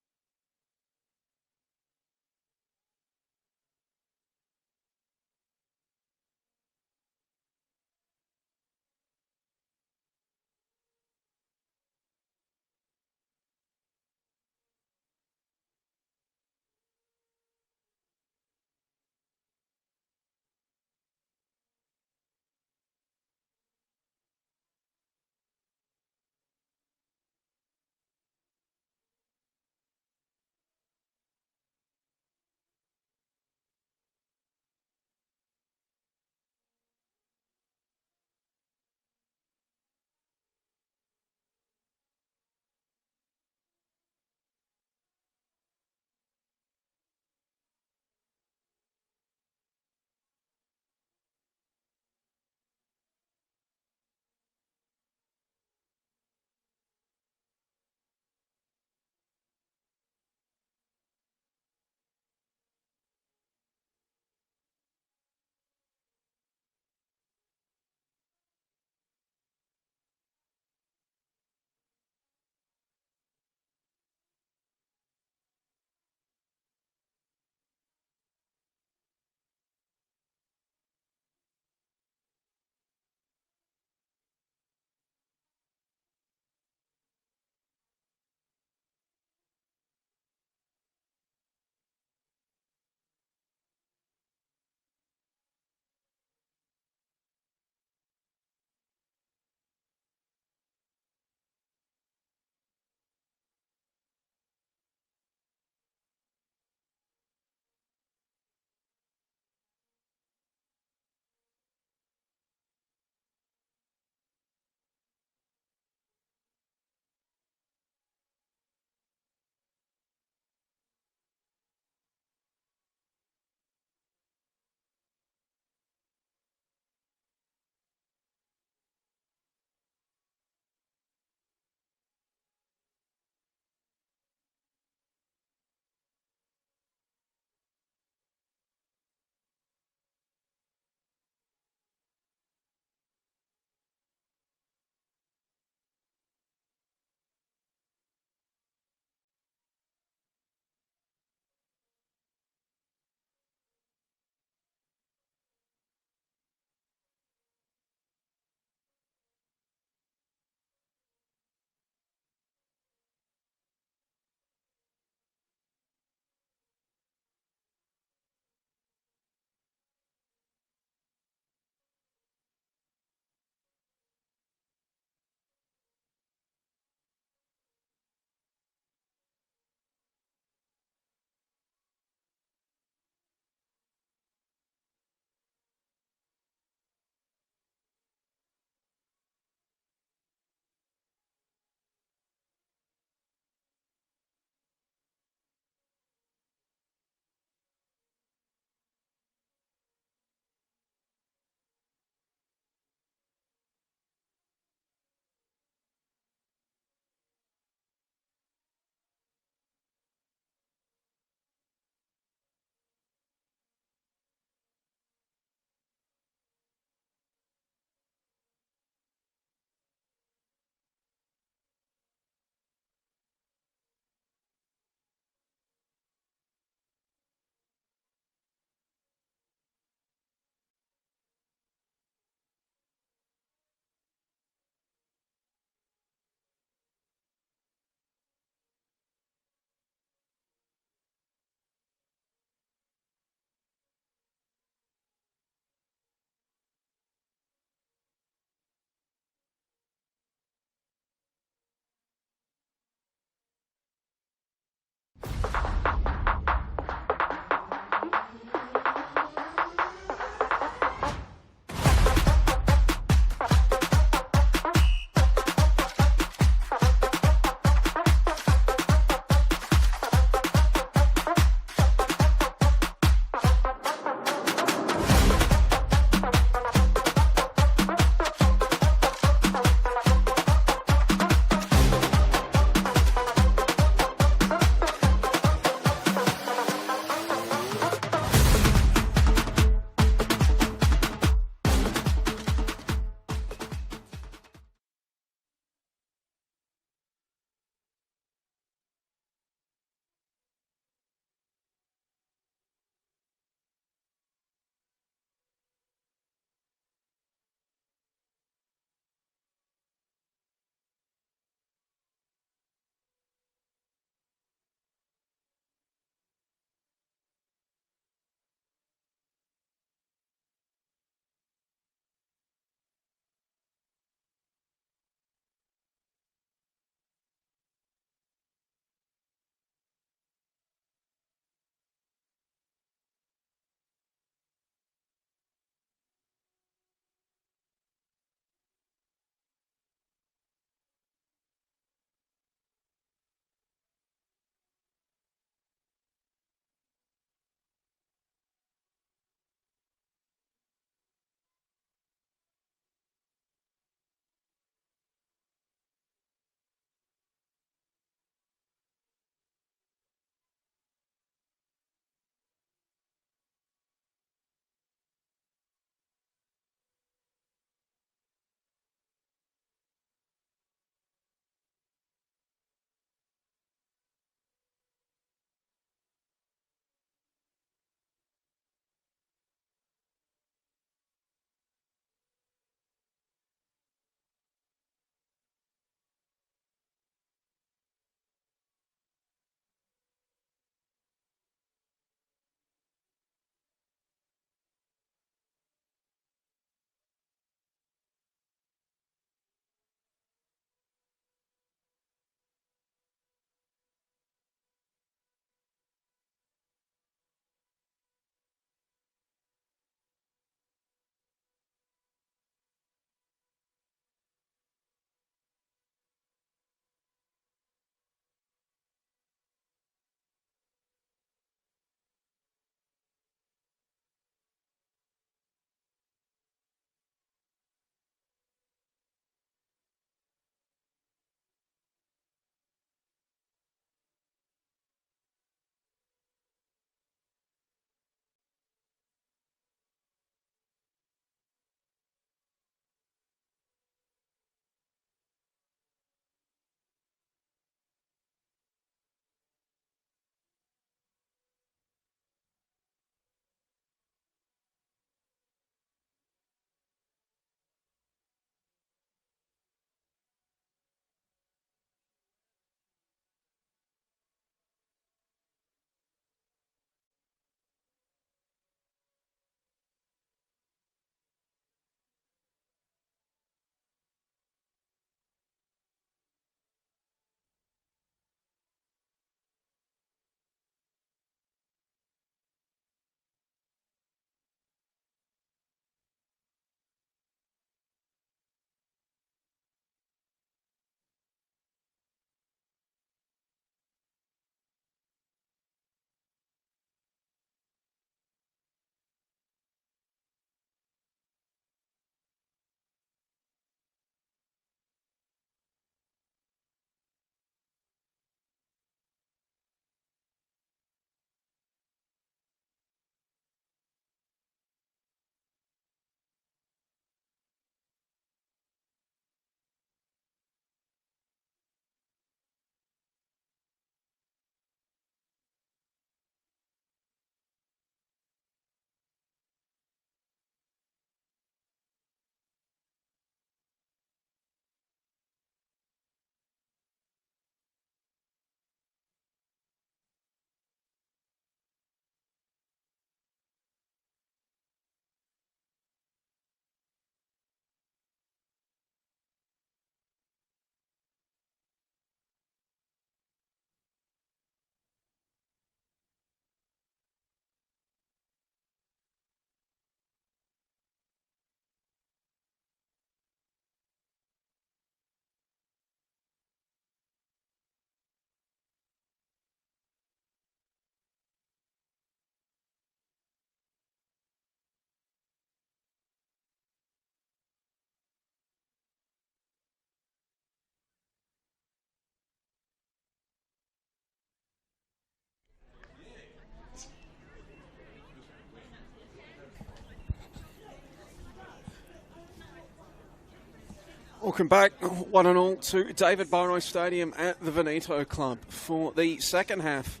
Welcome back, one and all, to David Barrow Stadium at the Veneto Club for the second half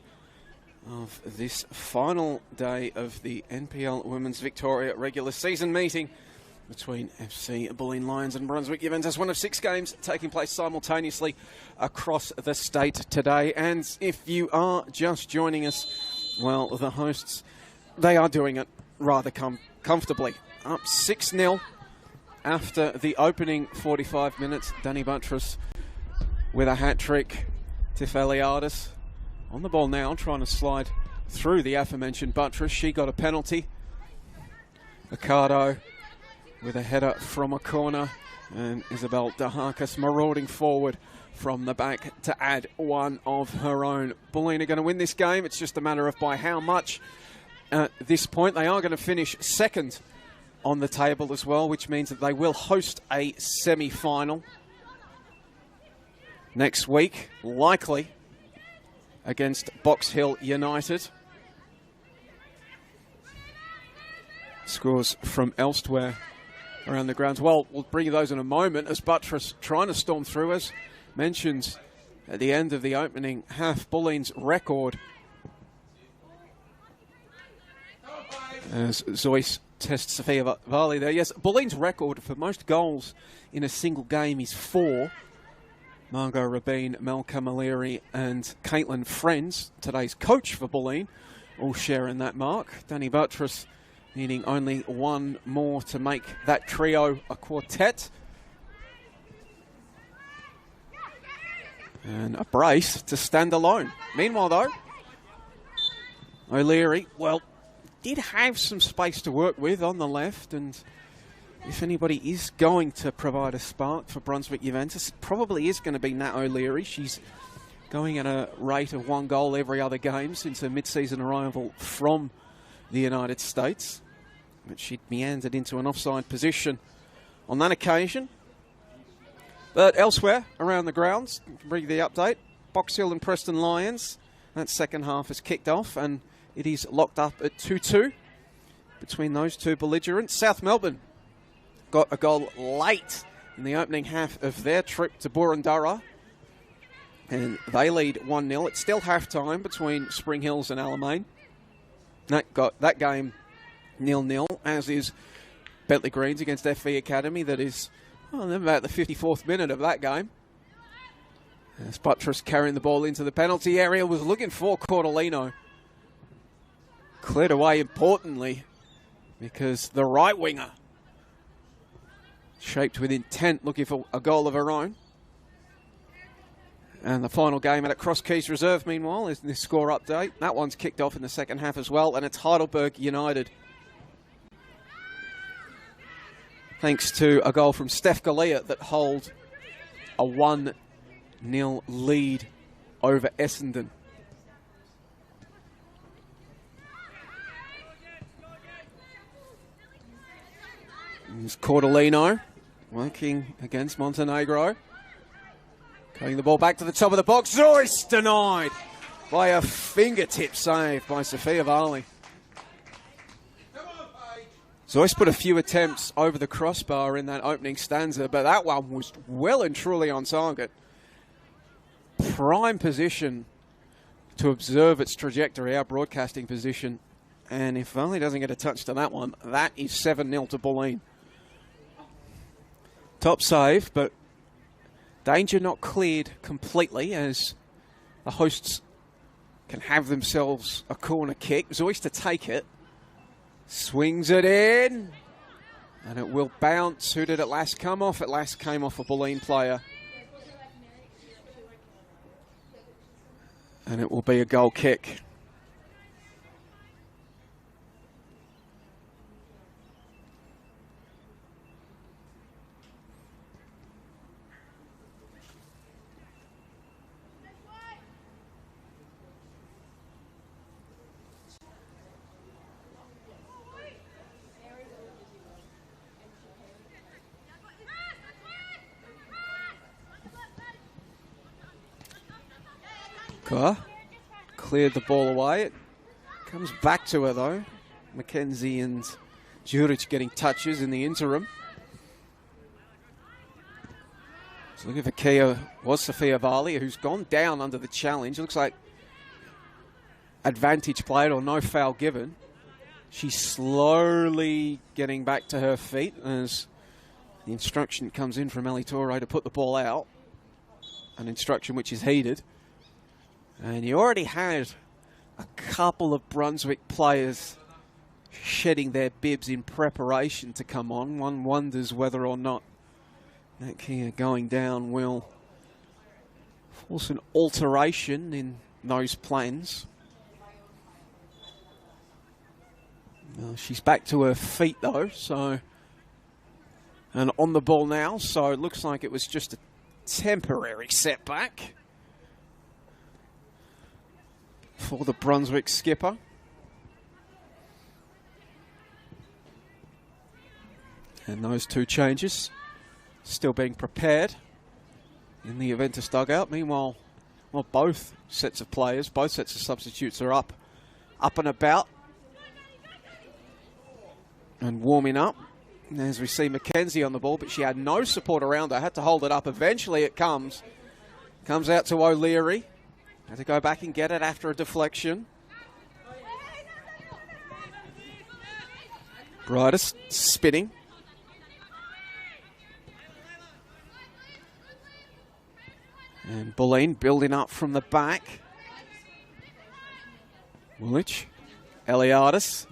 of this final day of the NPL Women's Victoria regular season meeting between FC Bulleen Lions and Brunswick Juventus. One of 6 games taking place simultaneously across the state today. And if you are just joining us, well, the hosts, they are doing it rather comfortably. Up 6-0 after the opening 45 minutes. Danny Buttress with a hat-trick. Tifeliadis on the ball now, trying to slide through the aforementioned Buttress. She got a penalty. Ricardo with a header from a corner, and Isabel Dahakas marauding forward from the back to add one of her own. Bulleen are going to win this game. It's just a matter of by how much. At this point, they are going to finish second on the table as well, which means that they will host a semi-final next week, likely against Box Hill United. Scores from elsewhere around the grounds. Well, we'll bring you those in a moment as Buttress trying to storm through, as mentioned at the end of the opening half. Bulleen's record, as Zoyce tests Sophia Varley there. Yes, Bulleen's record for most goals in a single game is 4. Margot Rabin, Mel Camilleri and Caitlin Friends, today's coach for Bulleen, all sharing that mark. Danny Buttress needing only one more to make that trio a quartet. And a brace to stand alone. Meanwhile, though, O'Leary, well, did have some space to work with on the left, and if anybody is going to provide a spark for Brunswick Juventus, probably is going to be Nat O'Leary. She's going at a rate of 1 goal every other game since her mid-season arrival from the United States. But she'd meandered into an offside position on that occasion. But elsewhere around the grounds, bring you the update. Box Hill and Preston Lions. That second half has kicked off, and it is locked up at 2-2 between those two belligerents. South Melbourne got a goal late in the opening half of their trip to Boroondara, and they lead 1-0. It's still half-time between Spring Hills and Alamein. That game 0-0, as is Bentley Greens against FV Academy. That is about the 54th minute of that game. As Buttress carrying the ball into the penalty area, was looking for Cordolino. Cleared away importantly because the right winger, shaped with intent, looking for a goal of her own. And the final game at Cross Keys Reserve, meanwhile, is the score update. That one's kicked off in the second half as well, and it's Heidelberg United, thanks to a goal from Steph Galea, that hold a 1-0 lead over Essendon. There's Cordolino working against Montenegro. Cutting the ball back to the top of the box. Zoyce denied by a fingertip save by Sophia Varley. Zoyce put a few attempts over the crossbar in that opening stanza, but that one was well and truly on target. Prime position to observe its trajectory, our broadcasting position. And if Varley doesn't get a touch to that one, that is 7-0 to Bulleen. Top save, but danger not cleared completely, as the hosts can have themselves a corner kick. Zoyce to take it. Swings it in. And it will bounce. Who did it last come off? It last came off a Bulleen player. And it will be a goal kick. Cleared the ball away. It comes back to her though. Mackenzie and Juric getting touches in the interim. Looking for Kia was Sophia Varley, who's gone down under the challenge. Looks like advantage played or no foul given. She's slowly getting back to her feet as the instruction comes in from Ellie Torre to put the ball out. An instruction which is heeded. And you already had a couple of Brunswick players shedding their bibs in preparation to come on. One wonders whether or not that Kia going down will force an alteration in those plans. Well, she's back to her feet though, so, and on the ball now, so it looks like it was just a temporary setback for the Brunswick skipper. And those two changes still being prepared in the Juventus dugout. Meanwhile, well, both sets of players, both sets of substitutes are up and about and warming up. And as we see Mackenzie on the ball, but she had no support around her, had to hold it up. Eventually it comes out to O'Leary. Had to go back and get it after a deflection. Brightest spinning. And Bulleen building up from the back. Woolwich. Eliadis.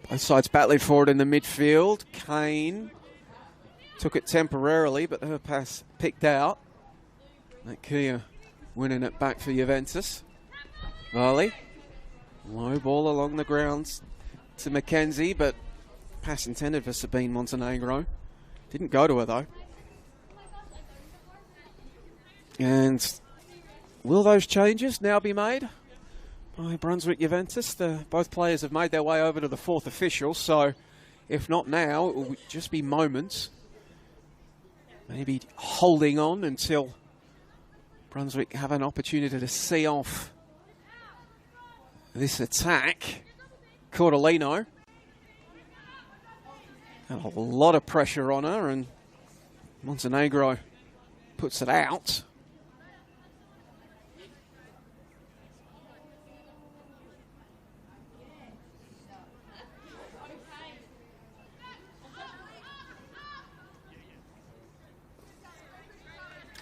Both sides battling forward in the midfield. Kane took it temporarily, but her pass picked out. That Kia winning it back for Juventus. Varley. Low ball along the grounds to Mackenzie, but pass intended for Sabine Montenegro. Didn't go to her though. And will those changes now be made by Brunswick Juventus? Both players have made their way over to the fourth official, so if not now, it will just be moments. Maybe holding on until Brunswick have an opportunity to see off this attack. Cordolino. Had a lot of pressure on her, and Montenegro puts it out.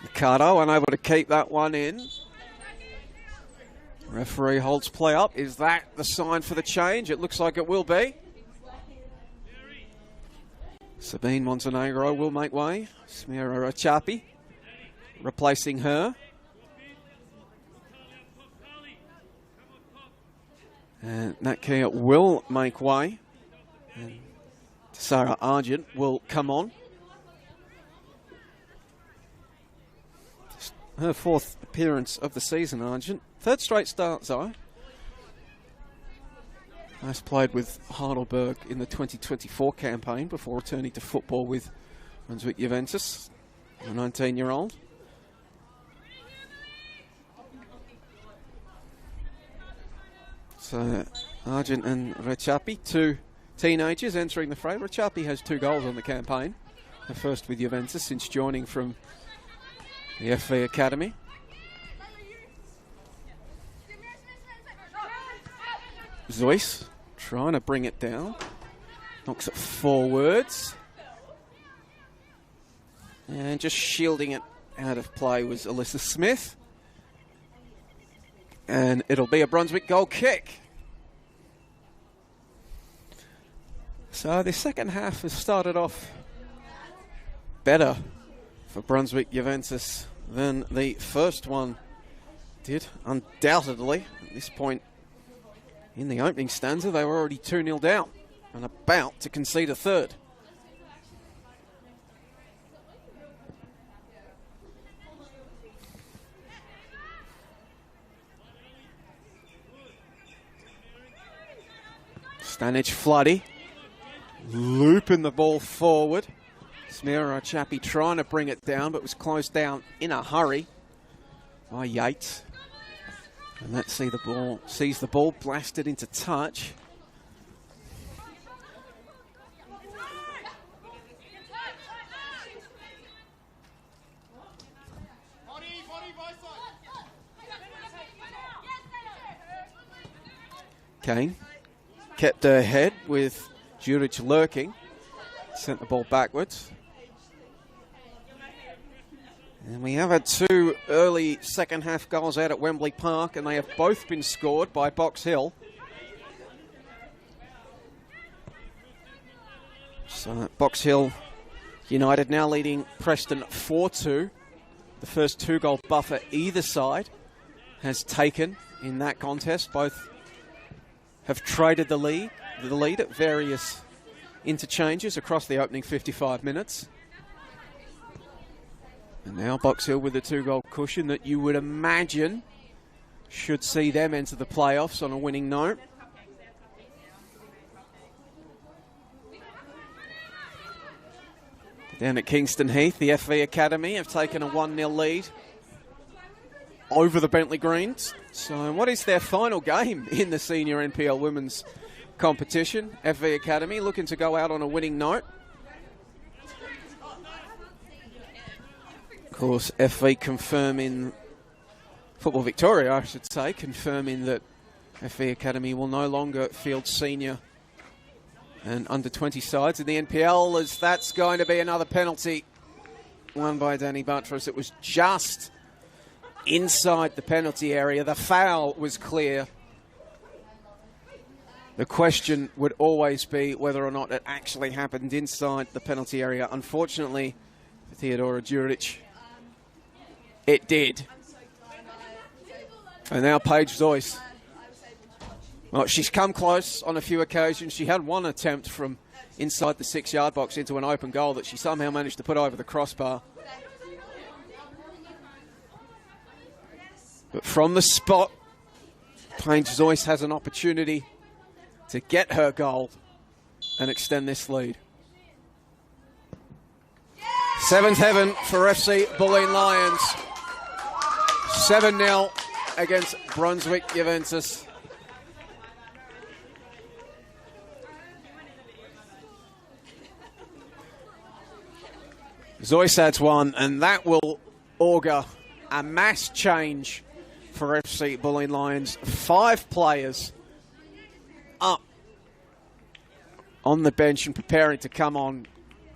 Ricardo unable to keep that one in. Referee holds play up. Is that the sign for the change? It looks like it will be. Sabine Montenegro will make way. Smira Rachapi replacing her. And Nat Kia will make way. And Sarah Argent will come on. Her fourth appearance of the season, Argent. Third straight start, Zoe. Last played with Heidelberg in the 2024 campaign before returning to football with Brunswick Juventus, a 19-year-old. So Argent and Rachapi, two teenagers entering the fray. Rachapi has 2 goals on the campaign, the first with Juventus since joining from the FV Academy. Zeus trying to bring it down. Knocks it forwards. And just shielding it out of play was Alyssa Smith. And it'll be a Brunswick goal kick. So the second half has started off better for Brunswick Juventus than the first one did, undoubtedly. At this point in the opening stanza, they were already 2-0 down and about to concede a third. Stanic Floody looping the ball forward. Smira Chappie trying to bring it down, but was closed down in a hurry by Yates. And let's see the ball, sees the ball blasted into touch. Kane kept her head with Juric lurking. Sent the ball backwards. And we have had 2 early second half goals out at Wembley Park, and they have both been scored by Box Hill. So Box Hill United now leading Preston 4-2. The first 2-goal buffer either side has taken in that contest. Both have traded the lead at various interchanges across the opening 55 minutes. And now Box Hill with a 2-goal cushion that you would imagine should see them enter the playoffs on a winning note. Down at Kingston Heath, the FV Academy have taken a 1-0 lead over the Bentley Greens. So what is their final game in the senior NPL women's competition? FV Academy looking to go out on a winning note. Of course, FV confirming, Football Victoria I should say, confirming that FV Academy will no longer field senior and under 20 sides in the NPL, as that's going to be another penalty won by Danny Buttress. It was just inside the penalty area. The foul was clear. The question would always be whether or not it actually happened inside the penalty area. Unfortunately for Theodora Juric, it did. And now Paige Zoyce. Well, she's come close on a few occasions. She had one attempt from inside the 6-yard box into an open goal that she somehow managed to put over the crossbar. But from the spot, Paige Zoyce has an opportunity to get her goal and extend this lead. 7th heaven for FC Bulleen Lions. 7-0 against Brunswick Juventus. Zoyce adds one, and that will augur a mass change for FC Bulleen Lions. 5 players up on the bench and preparing to come on.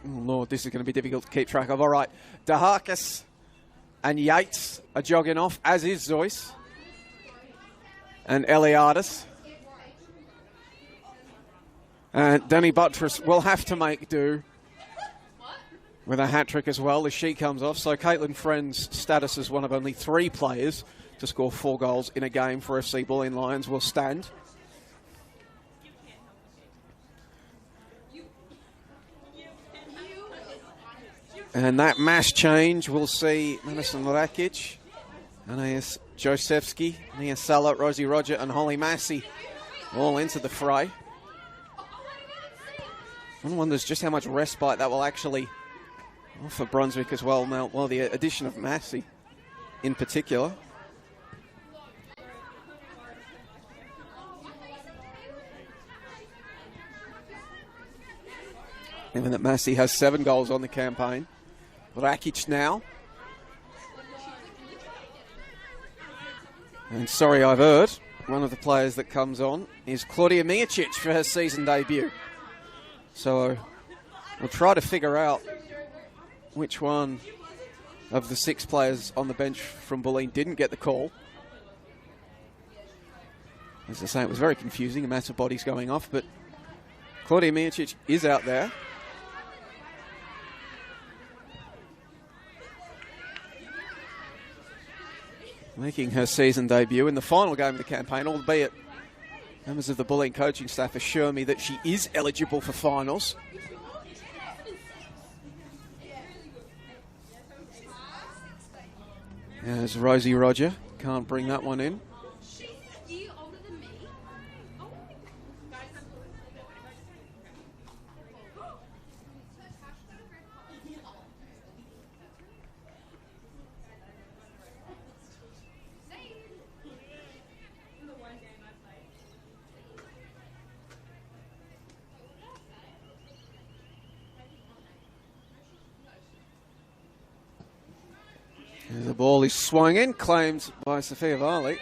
Oh Lord, this is going to be difficult to keep track of. All right, Daharkas and Yates are jogging off, as is Zoyce and Eliadis. And Danny Buttress will have to make do with a hat-trick as well as she comes off. So Caitlin Friend's status as one of only 3 players to score 4 goals in a game for FC Bulleen Lions will stand. And that mass change will see Madison Rakic, Anais Josefsky, Nia Sala, Rosie Roger and Holly Massey all into the fray. One wonders just how much respite that will actually offer Brunswick as well. Now, well, the addition of Massey in particular. Given that Massey has 7 goals on the campaign. Rakic now. And sorry I've heard, one of the players that comes on is Claudia Mijicic for her season debut. So we'll try to figure out which one of the 6 players on the bench from Bulleen didn't get the call. As I say, it was very confusing, a massive bodies going off, but Claudia Mijicic is out there. Making her season debut in the final game of the campaign, albeit members of the Bulleen coaching staff assure me that she is eligible for finals. As Rosie Roger can't bring that one in. The ball is swung in, claimed by Sophia Varley.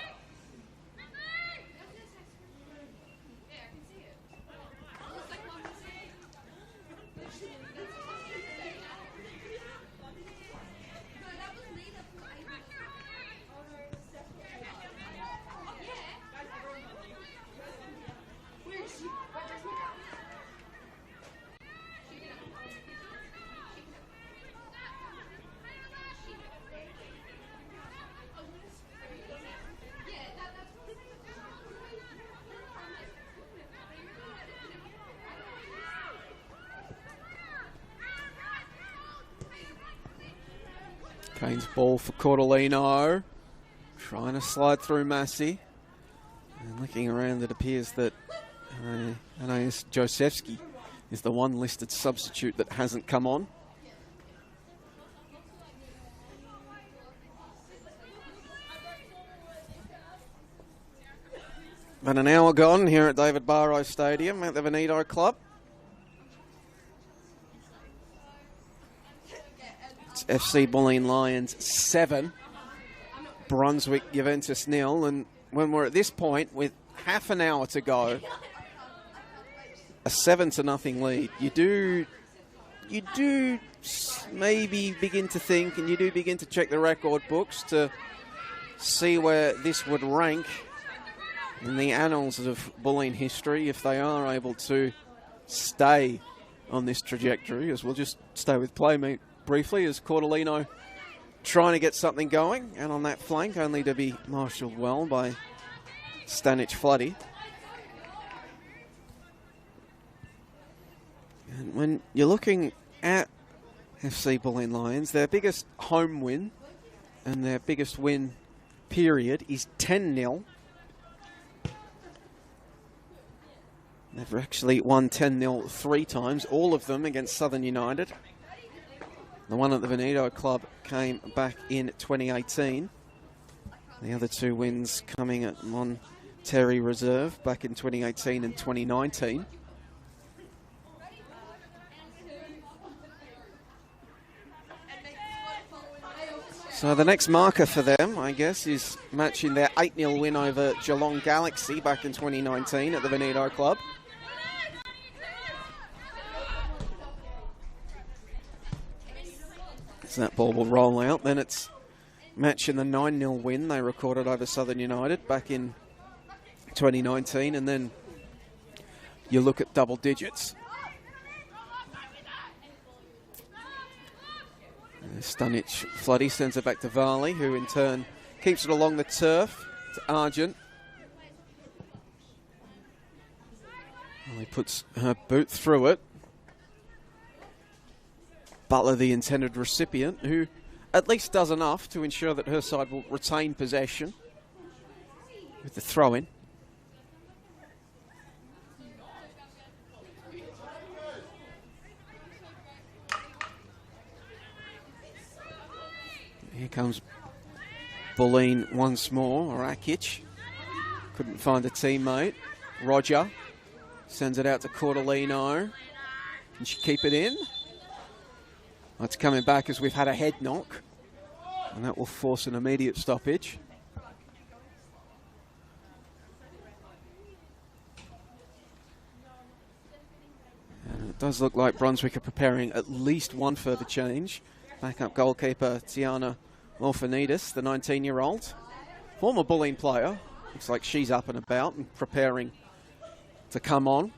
Kane's ball for Cordolino. Trying to slide through Massey. And looking around, it appears that Anais Josefsky is the one listed substitute that hasn't come on. But an hour gone here at David Barrow Stadium at the Veneto Club. It's FC Bulleen Lions 7, Brunswick Juventus 0, and when we're at this point with half an hour to go, a 7-0 lead, you do maybe begin to think, and you do begin to check the record books to see where this would rank in the annals of Bulleen history if they are able to stay on this trajectory. As we'll just stay with play briefly as Cordolino trying to get something going, and on that flank only to be marshalled well by Stanic Floody. And when you're looking at FC Bulleen Lions, their biggest home win and their biggest win period is 10-0. They've actually won 10-0 3 times, all of them against Southern United. The one at the Veneto Club came back in 2018. The other 2 wins coming at Monterrey Reserve back in 2018 and 2019. So the next marker for them, I guess, is matching their 8-0 win over Geelong Galaxy back in 2019 at the Veneto Club. So that ball will roll out. Then it's matching the 9-0 win they recorded over Southern United back in 2019. And then you look at double digits. Stanic Floody sends it back to Varley, who in turn keeps it along the turf to Argent. Well, he puts her boot through it. Butler, the intended recipient, who at least does enough to ensure that her side will retain possession with the throw-in. Here comes Bulleen once more. Rakic couldn't find a teammate. Roger sends it out to Cordolino. Can she keep it in? It's coming back as we've had a head knock, and that will force an immediate stoppage. And it does look like Brunswick are preparing at least one further change. Backup goalkeeper Tiana Orfanidis, the 19-year-old, former Bulleen player. Looks like she's up and about and preparing to come on.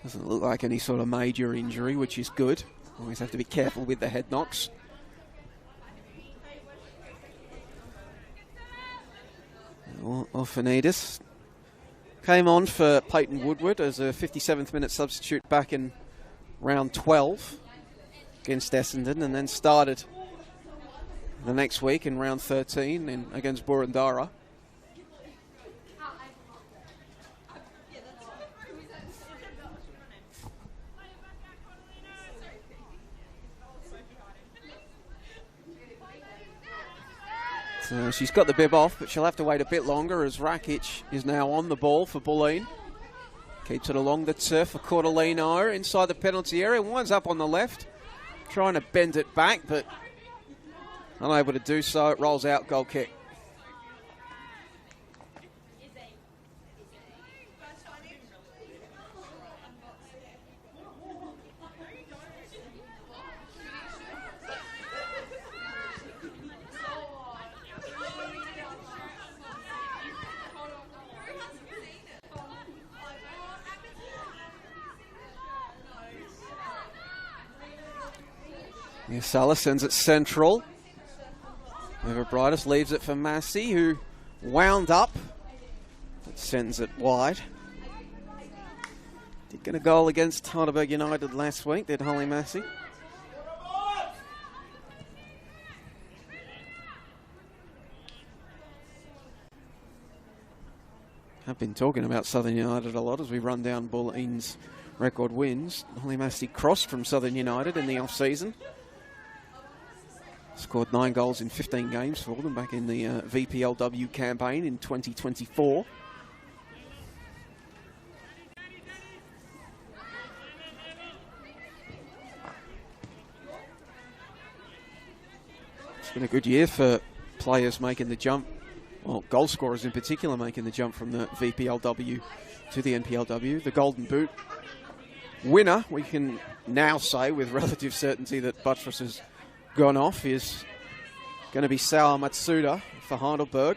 Doesn't look like any sort of major injury, which is good. Always have to be careful with the head knocks. Orfanidis came on for Peyton Woodward as a 57th minute substitute back in round 12 against Essendon, and then started the next week in round 13 against Boroondara. So she's got the bib off, but she'll have to wait a bit longer as Rakic is now on the ball for Bulleen. Keeps it along the turf for Cordolino inside the penalty area. Winds up on the left, trying to bend it back, but unable to do so. It rolls out, goal kick. Sala sends it central. Over Brightest, leaves it for Massey, who wound up. It sends it wide. Did get a goal against Heidelberg United last week, did Holly Massey. I've been talking about Southern United a lot as we run down Bulleen's record wins. Holly Massey crossed from Southern United in the off-season. Scored 9 goals in 15 games for them back in the VPLW campaign in 2024. It's been a good year for players making the jump. Well, goal scorers in particular making the jump from the VPLW to the NPLW. The Golden Boot winner, we can now say with relative certainty that Buttress has gone off, is going to be Sao Matsuda for Heidelberg.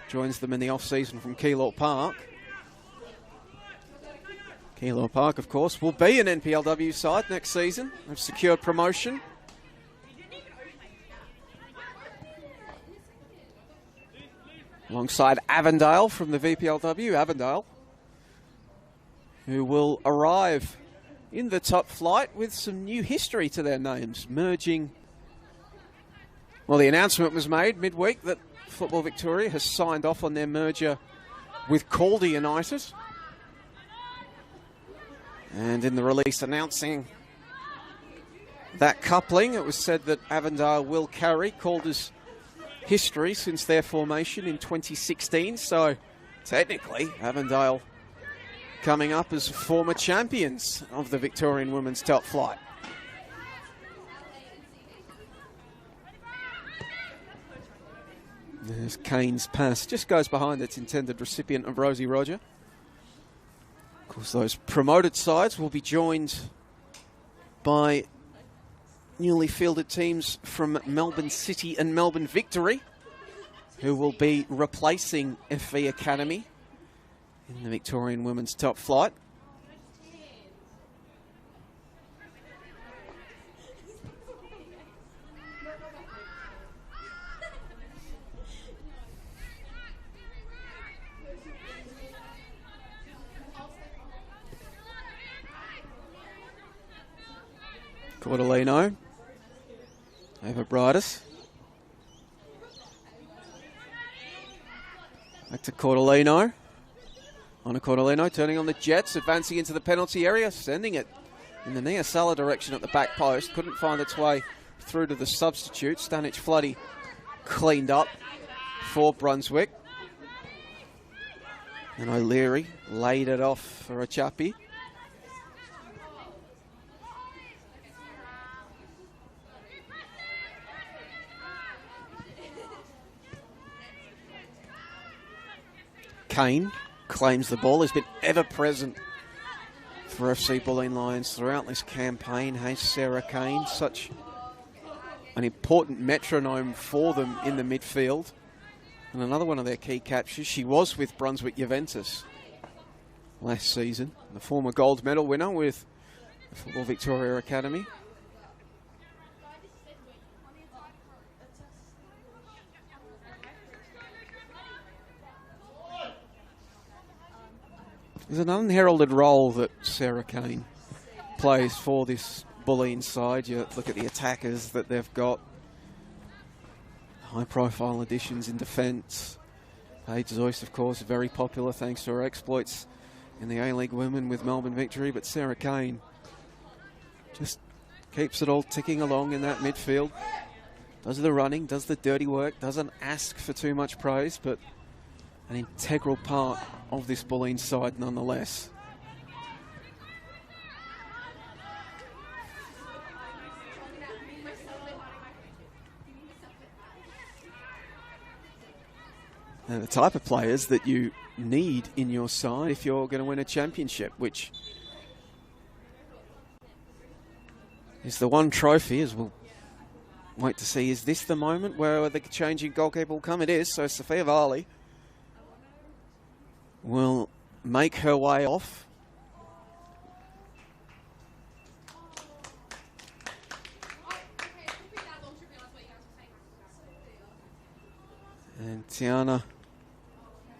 Joins them in the off-season from Keilor Park. Keilor Park, of course, will be an NPLW side next season. They've secured promotion. Alongside Avondale from the VPLW. Avondale, who will arrive in the top flight with some new history to their names, merging. Well, the announcement was made midweek that Football Victoria has signed off on their merger with Calder United. And in the release announcing that coupling, it was said that Avondale will carry Calder's history since their formation in 2016. So technically, Avondale coming up as former champions of the Victorian women's top flight. There's Kane's pass. Just goes behind its intended recipient of Rosie Roger. Of course, those promoted sides will be joined by newly fielded teams from Melbourne City and Melbourne Victory, who will be replacing FV Academy in the Victorian women's top flight. Cordolino over Brightus. Back to Cordolino. On a Cordolino, turning on the Jets, advancing into the penalty area, sending it in the Niasala direction at the back post. Couldn't find its way through to the substitute. Stanich Floody cleaned up for Brunswick. And O'Leary laid it off for a Chappie. Kane claims the ball. Has been ever present for FC Bulleen Lions throughout this campaign. Hey, Sarah Kane, such an important metronome for them in the midfield. And another one of their key captures, she was with Brunswick Juventus last season. The former gold medal winner with the Football Victoria Academy. There's an unheralded role that Sarah Kane plays for this Bulleen side. You look at the attackers that they've got. High-profile additions in defence. Paige Zoyce, of course, very popular thanks to her exploits in the A-League Women with Melbourne Victory. But Sarah Kane just keeps it all ticking along in that midfield. Does the running, does the dirty work, doesn't ask for too much praise, but an integral part of this Bulleen side nonetheless. And the type of players that you need in your side if you're going to win a championship, which is the one trophy, as we'll wait to see. Is this the moment where the changing goalkeeper will come? It is. So Sophia Varley will make her way off. And Tiana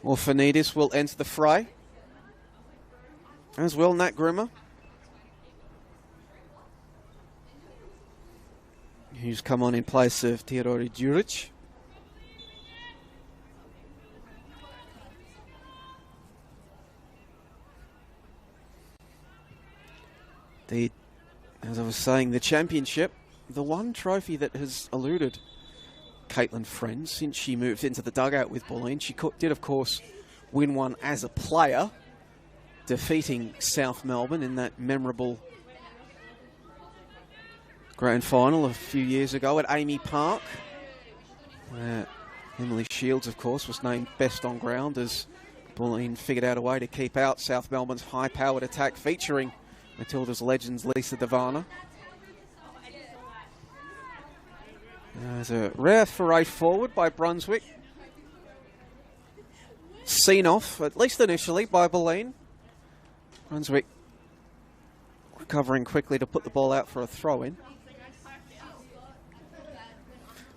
Orfanidis will enter the fray, as will Nat Grimmer, who's come on in place of Teodori Djuric. As I was saying, the championship, the one trophy that has eluded Caitlin Friend since she moved into the dugout with Bulleen. She did, of course, win one as a player, defeating South Melbourne in that memorable grand final a few years ago at Amy Park, where Emily Shields, of course, was named best on ground as Bulleen figured out a way to keep out South Melbourne's high-powered attack featuring Matilda's legends Lisa Devana. There's a rare foray forward by Brunswick. Seen off, at least initially, by Bulleen. Brunswick recovering quickly to put the ball out for a throw-in.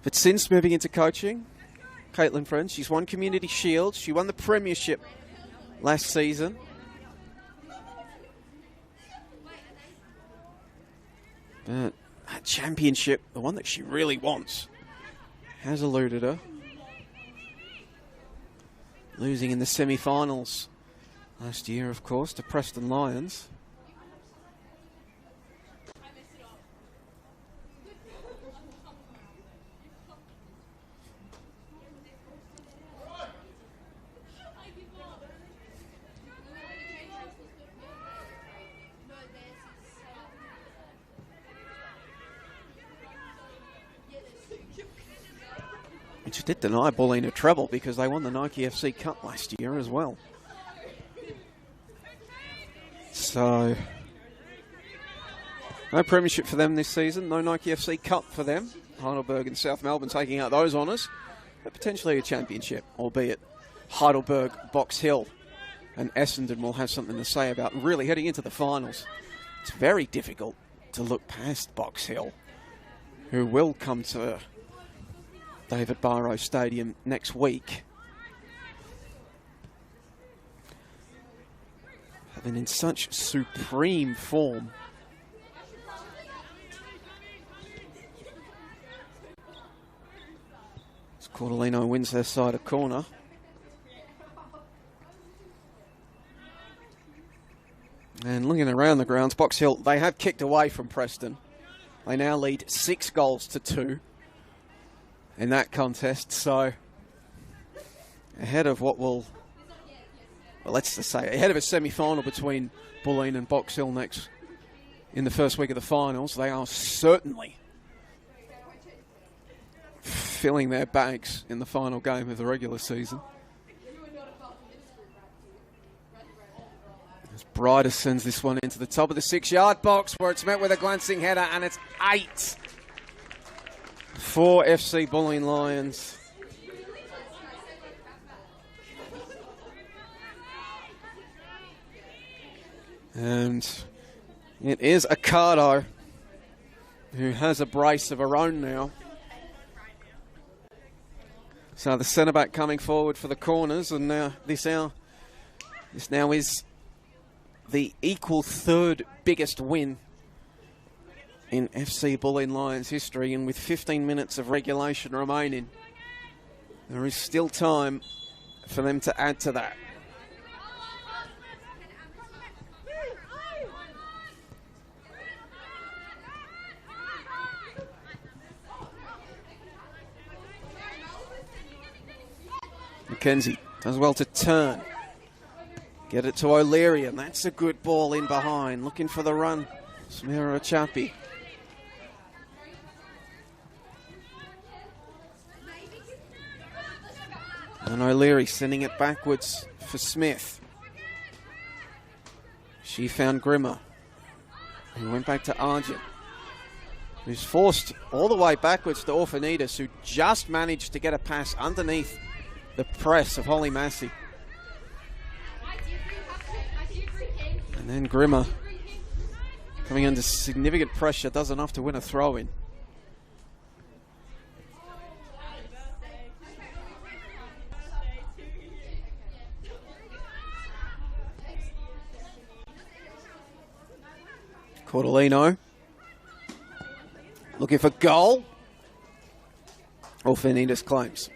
But since moving into coaching, Caitlin Friend, she's won Community Shield. She won the Premiership last season. But that championship, the one that she really wants, has eluded her. Losing in the semi-finals last year, of course, to Preston Lions. Which did deny Bulleen a treble because they won the Nike FC Cup last year as well. So, no premiership for them this season, no Nike FC Cup for them. Heidelberg and South Melbourne taking out those honours, but potentially a championship, albeit Heidelberg, Box Hill and Essendon will have something to say about really heading into the finals. It's very difficult to look past Box Hill, who will come to David Barrow Stadium next week. Have been in such supreme form. As Cordellino wins their side a corner. And looking around the grounds, Box Hill, they have kicked away from Preston. They now lead 6-2 in that contest, so ahead of what will, well, let's just say, ahead of a semi-final between Bulleen and Box Hill next in the first week of the finals. They are certainly filling their bags in the final game of the regular season. As Bryder sends this one into the top of the 6-yard box, where it's met with a glancing header, and it's 8 for FC Bulleen Lions. And it is Accardo who has a brace of her own now. So the centre-back coming forward for the corners, and now this now is the equal third biggest win in FC Bulleen Lions history, and with 15 minutes of regulation remaining, there is still time for them to add to that. McKenzie does well to turn. Get it to O'Leary, and that's a good ball in behind. Looking for the run, Samira Chapi. And O'Leary sending it backwards for Smith. She found Grimmer, who went back to Argent, who's forced all the way backwards to Orfanidis, who just managed to get a pass underneath the press of Holly Massey. And then Grimmer, coming under significant pressure, does enough to win a throw-in. Cordolino looking for goal. Fernandez claims.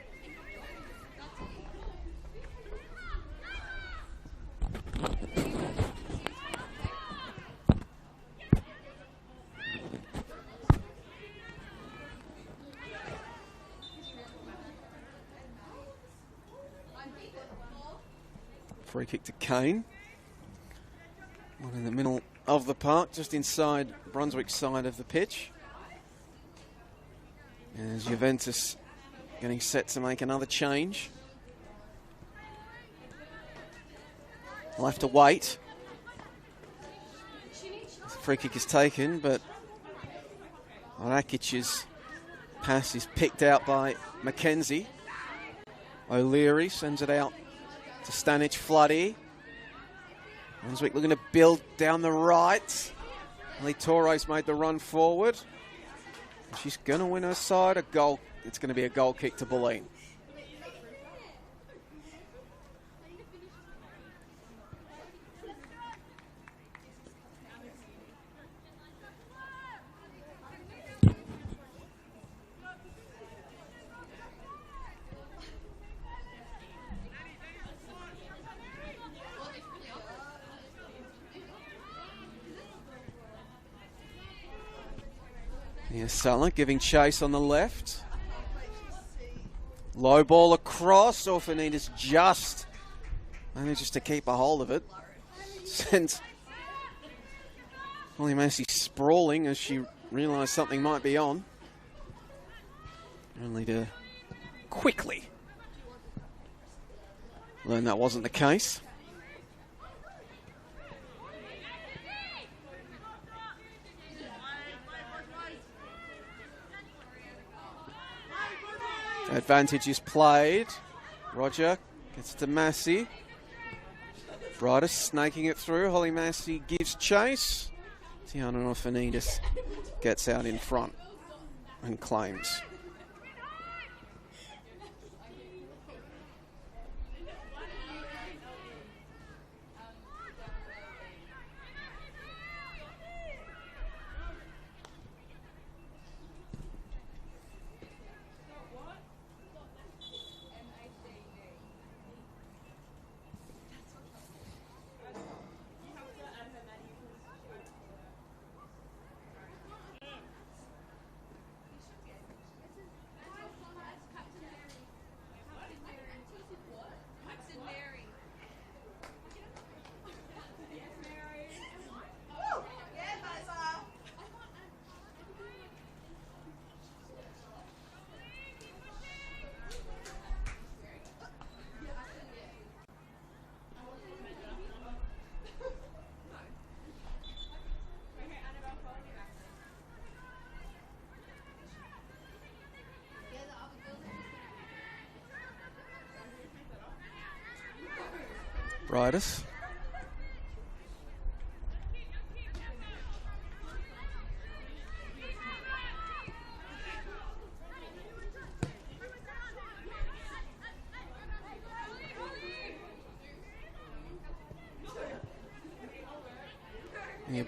Free kick to Kane. One in the middle of the park, just inside Brunswick's side of the pitch. As Juventus getting set to make another change. We'll have to wait. The free kick is taken, but Rakic's pass is picked out by McKenzie. O'Leary sends it out to Stanic Floody. Brunswick looking to build down the right. Lee Torres made the run forward. She's going to win her side. A goal. It's going to be a goal kick to Bulleen. Here's Sulla giving chase on the left. Low ball across. Fernandez just manages to keep a hold of it. Sends Holly Massey sprawling as she realised something might be on. Only to quickly learn that wasn't the case. Advantage is played. Roger gets to Massey. Brighter snaking it through. Holly Massey gives chase. Tiana Fernandez gets out in front and claims. Brightest.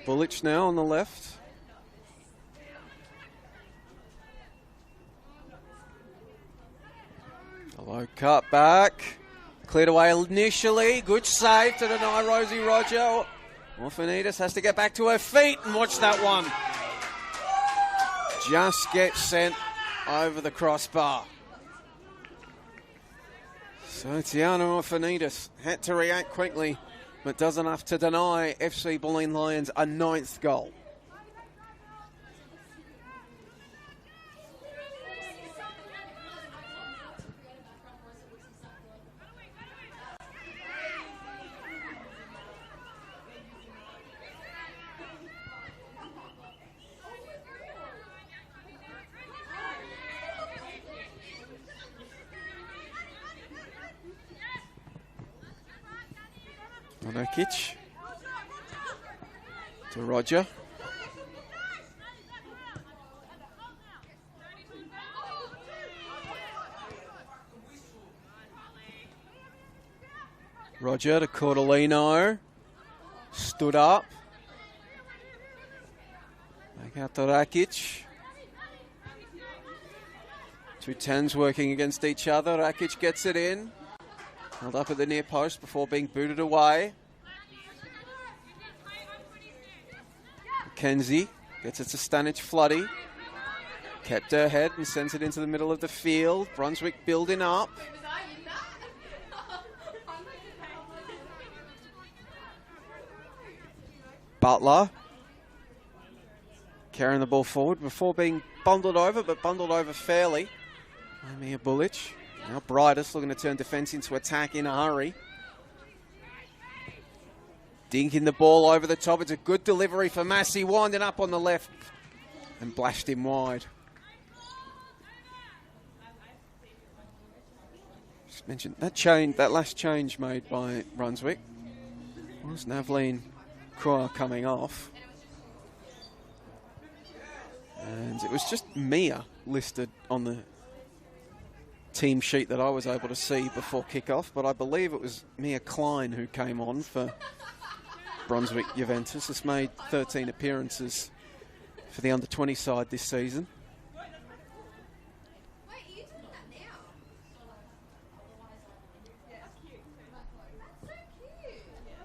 Bullich now on the left. A low cut back. Cleared away initially. Good save to deny Rosie Roger. Orphanides has to get back to her feet and watch that one. Just gets sent over the crossbar. So Tiana Orphanides had to react quickly, but does enough to deny FC Bulleen Lions a 9th goal. Onokic to Roger. Roger to Cordolino. Stood up. Out to Rakic. 2 10s working against each other. Rakic gets it in. Held up at the near post before being booted away. Mackenzie gets it to Stanic Floody. Kept her head and sends it into the middle of the field. Brunswick building up. Butler carrying the ball forward before being bundled over, but bundled over fairly. Mia Bullich. Now Brightest looking to turn defence into attack in a hurry. Dinking the ball over the top. It's a good delivery for Massey, winding up on the left and blashed him wide. Just mentioned that last change made by Brunswick was Navleen Kaur coming off. And it was just Mia listed on the team sheet that I was able to see before kickoff, but I believe it was Mia Klein who came on for Brunswick Juventus. Has made 13 appearances for the under-20 side this season.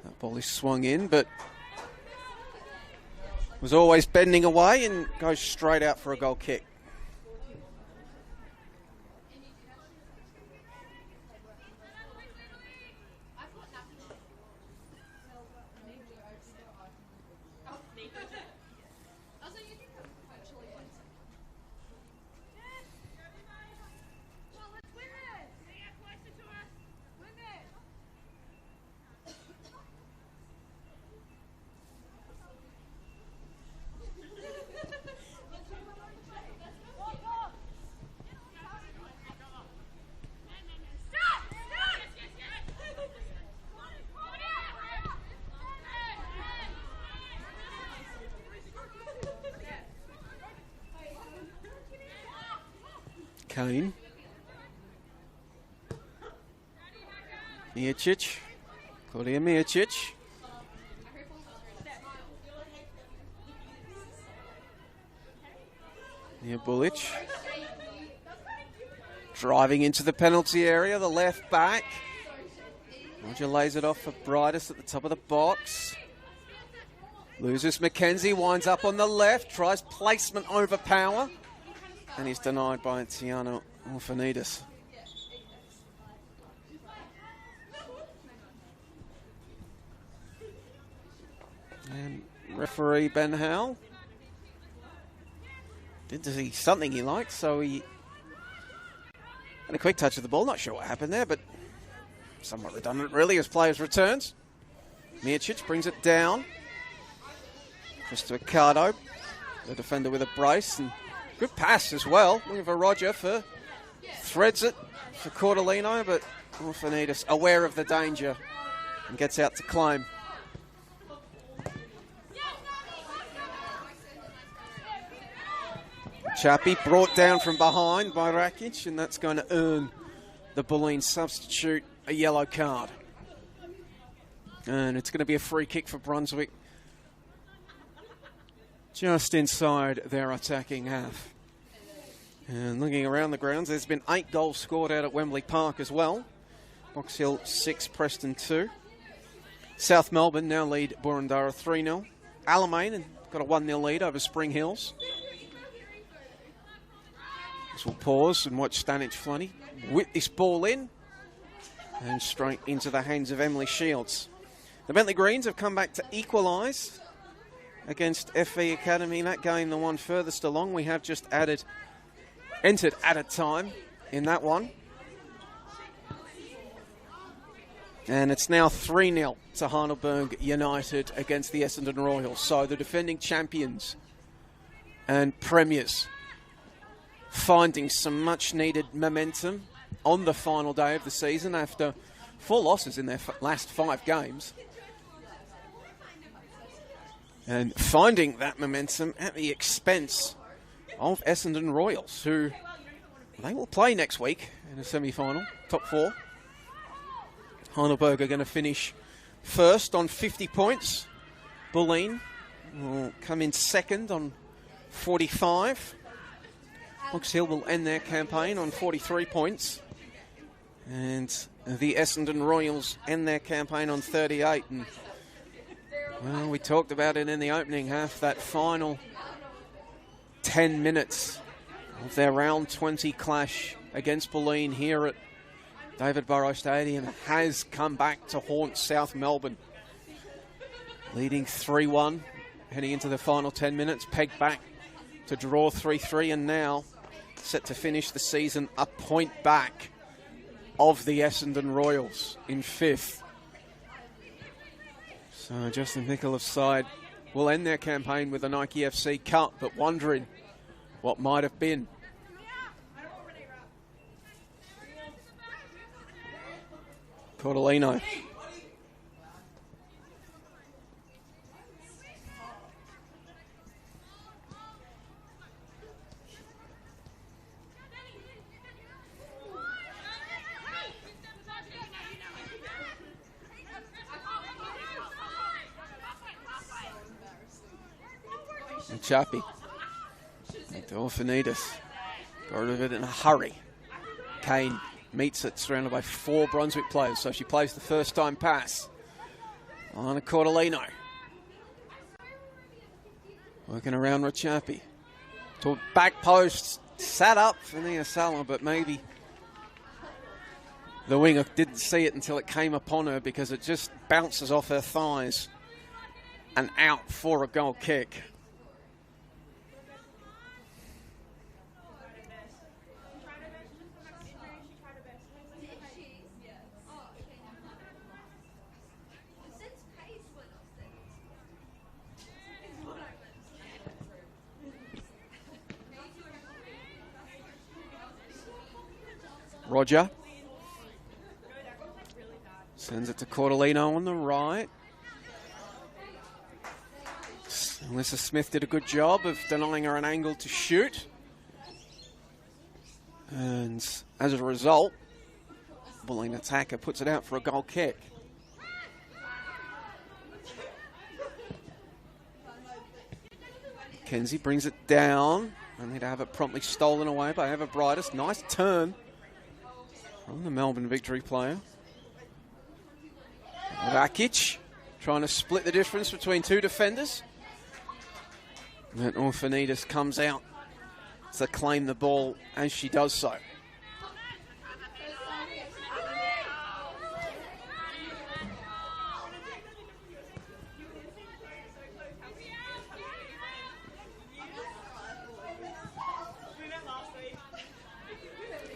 That ball is swung in, but was always bending away and goes straight out for a goal kick. Kane. Mijicic. Claudia Mijicic. Nia Bullich. Driving into the penalty area, the left back. Roger lays it off for Brightest at the top of the box. Loses Mackenzie, winds up on the left, tries placement over power. And he's denied by Tiano Orfanidis. And referee Ben Howell did see something he liked, so he had a quick touch of the ball. Not sure what happened there, but somewhat redundant really as players returns. Mijicic brings it down. Christopher Cardo, the defender with a brace, and good pass as well. Looking for Roger for threads it for Cordolino, but Orfanidis aware of the danger and gets out to claim. Chappie brought down from behind by Rakic, and that's going to earn the Bulleen substitute a yellow card. And it's going to be a free kick for Brunswick, just inside their attacking half. And looking around the grounds, there's been 8 goals scored out at Wembley Park as well. Box Hill 6, Preston 2. South Melbourne now lead Boroondara 3-0. Alamein got a 1-0 lead over Spring Hills. This will pause and watch Stanic Floody whip this ball in and straight into the hands of Emily Shields. The Bentley Greens have come back to equalise against FE Academy. That game, the one furthest along. We have just entered added time in that one. And it's now 3-0 to Heidelberg United against the Essendon Royals. So the defending champions and premiers finding some much needed momentum on the final day of the season after 4 losses in their last 5 games. And finding that momentum at the expense of Essendon Royals, who they will play next week in a semi-final, top 4. Heidelberg are going to finish first on 50 points. Bulleen will come in second on 45. Box Hill will end their campaign on 43 points. And the Essendon Royals end their campaign on 38. And, well, we talked about it in the opening half, that final 10 minutes of their round 20 clash against Bulleen here at David Barrow Stadium has come back to haunt South Melbourne. Leading 3-1, heading into the final 10 minutes, pegged back to draw 3-3, and now set to finish the season a point back of the Essendon Royals in 5th. So Justin Micallef's side will end their campaign with the Nike FC Cup, but wondering what might have been. Cordellino. And Chappie. Orphanides. Got rid of it in a hurry. Kane meets it, surrounded by 4 Brunswick players, so she plays the first time pass on a Cordellino. Working around Rachapi. To back post, sat up for Nia Sala, but maybe the winger didn't see it until it came upon her, because it just bounces off her thighs and out for a goal kick. Roger sends it to Cordellino on the right. Alyssa Smith did a good job of denying her an angle to shoot. And as a result, Bulleen attacker puts it out for a goal kick. Kenzie brings it down. Only to have it promptly stolen away by Eva Brightus. Nice turn from the Melbourne Victory player. Rakic trying to split the difference between 2 defenders. And Orphanides comes out to claim the ball as she does so.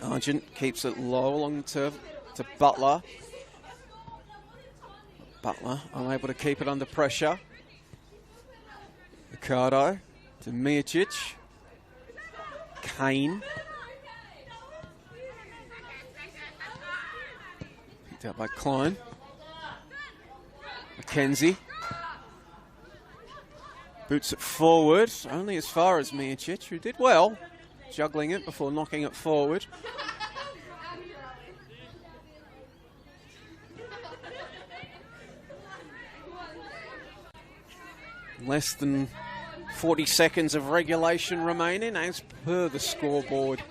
Argent keeps it low along the turf to Butler. Butler unable to keep it under pressure. Ricardo to Mijicic. Kane. Picked out by Klein. McKenzie. Boots it forward, only as far as Mijicic, who did well, juggling it before knocking it forward. Less than 40 seconds of regulation remaining as per the scoreboard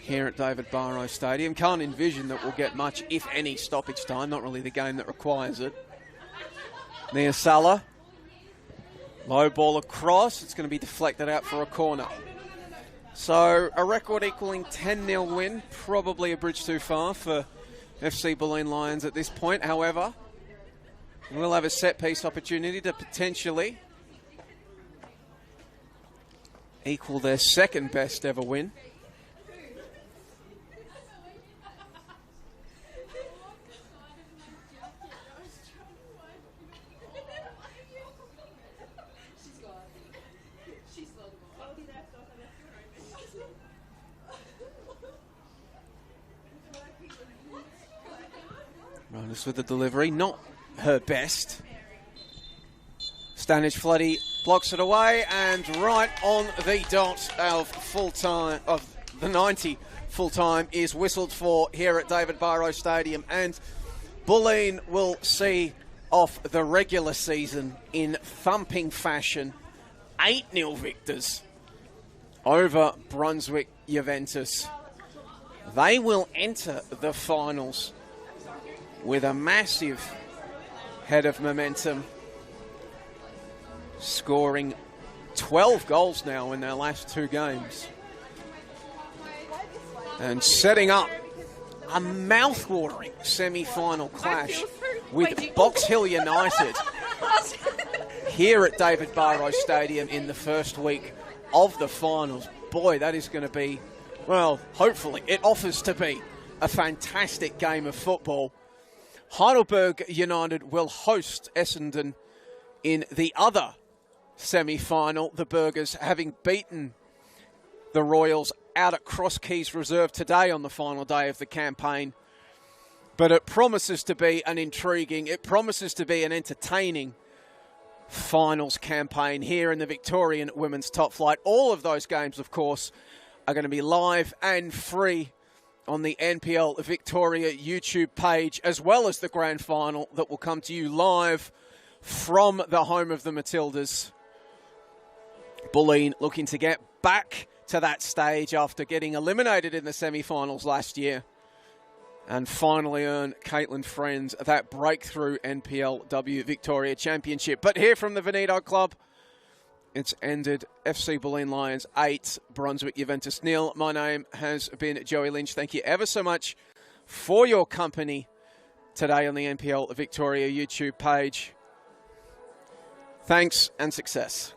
here at David Barrow Stadium. Can't envision that we'll get much, if any, stoppage time. Not really the game that requires it. Nia Sala. Low ball across. It's going to be deflected out for a corner. So a record equaling 10-0 win. Probably a bridge too far for FC Bulleen Lions at this point. However, we'll have a set-piece opportunity to potentially equal their second best ever win. Riders with the delivery, not her best. Stanic Floody blocks it away, and right on the dot of full time of the 90 full time is whistled for here at David Barrow Stadium, and Bulleen will see off the regular season in thumping fashion. 8-0 victors over Brunswick Juventus. They will enter the finals with a massive head of momentum, scoring 12 goals now in their last 2 games. And setting up a mouth-watering semi-final clash with Box Hill United here at David Barrow Stadium in the first week of the finals. Boy, that is going to be, well, hopefully it offers to be a fantastic game of football. Heidelberg United will host Essendon in the other semi-final. The Burgers having beaten the Royals out at Cross Keys Reserve today on the final day of the campaign. But it promises to be an intriguing, it promises to be an entertaining finals campaign here in the Victorian Women's Top Flight. All of those games, of course, are going to be live and free on the NPL Victoria YouTube page, as well as the grand final that will come to you live from the home of the Matildas. Bulleen looking to get back to that stage after getting eliminated in the semi-finals last year and finally earn Caitlin Friends that breakthrough NPLW Victoria Championship. But here from the Veneto Club, it's ended FC Bulleen Lions 8, Brunswick Juventus 0. My name has been Joey Lynch. Thank you ever so much for your company today on the NPL Victoria YouTube page. Thanks and success.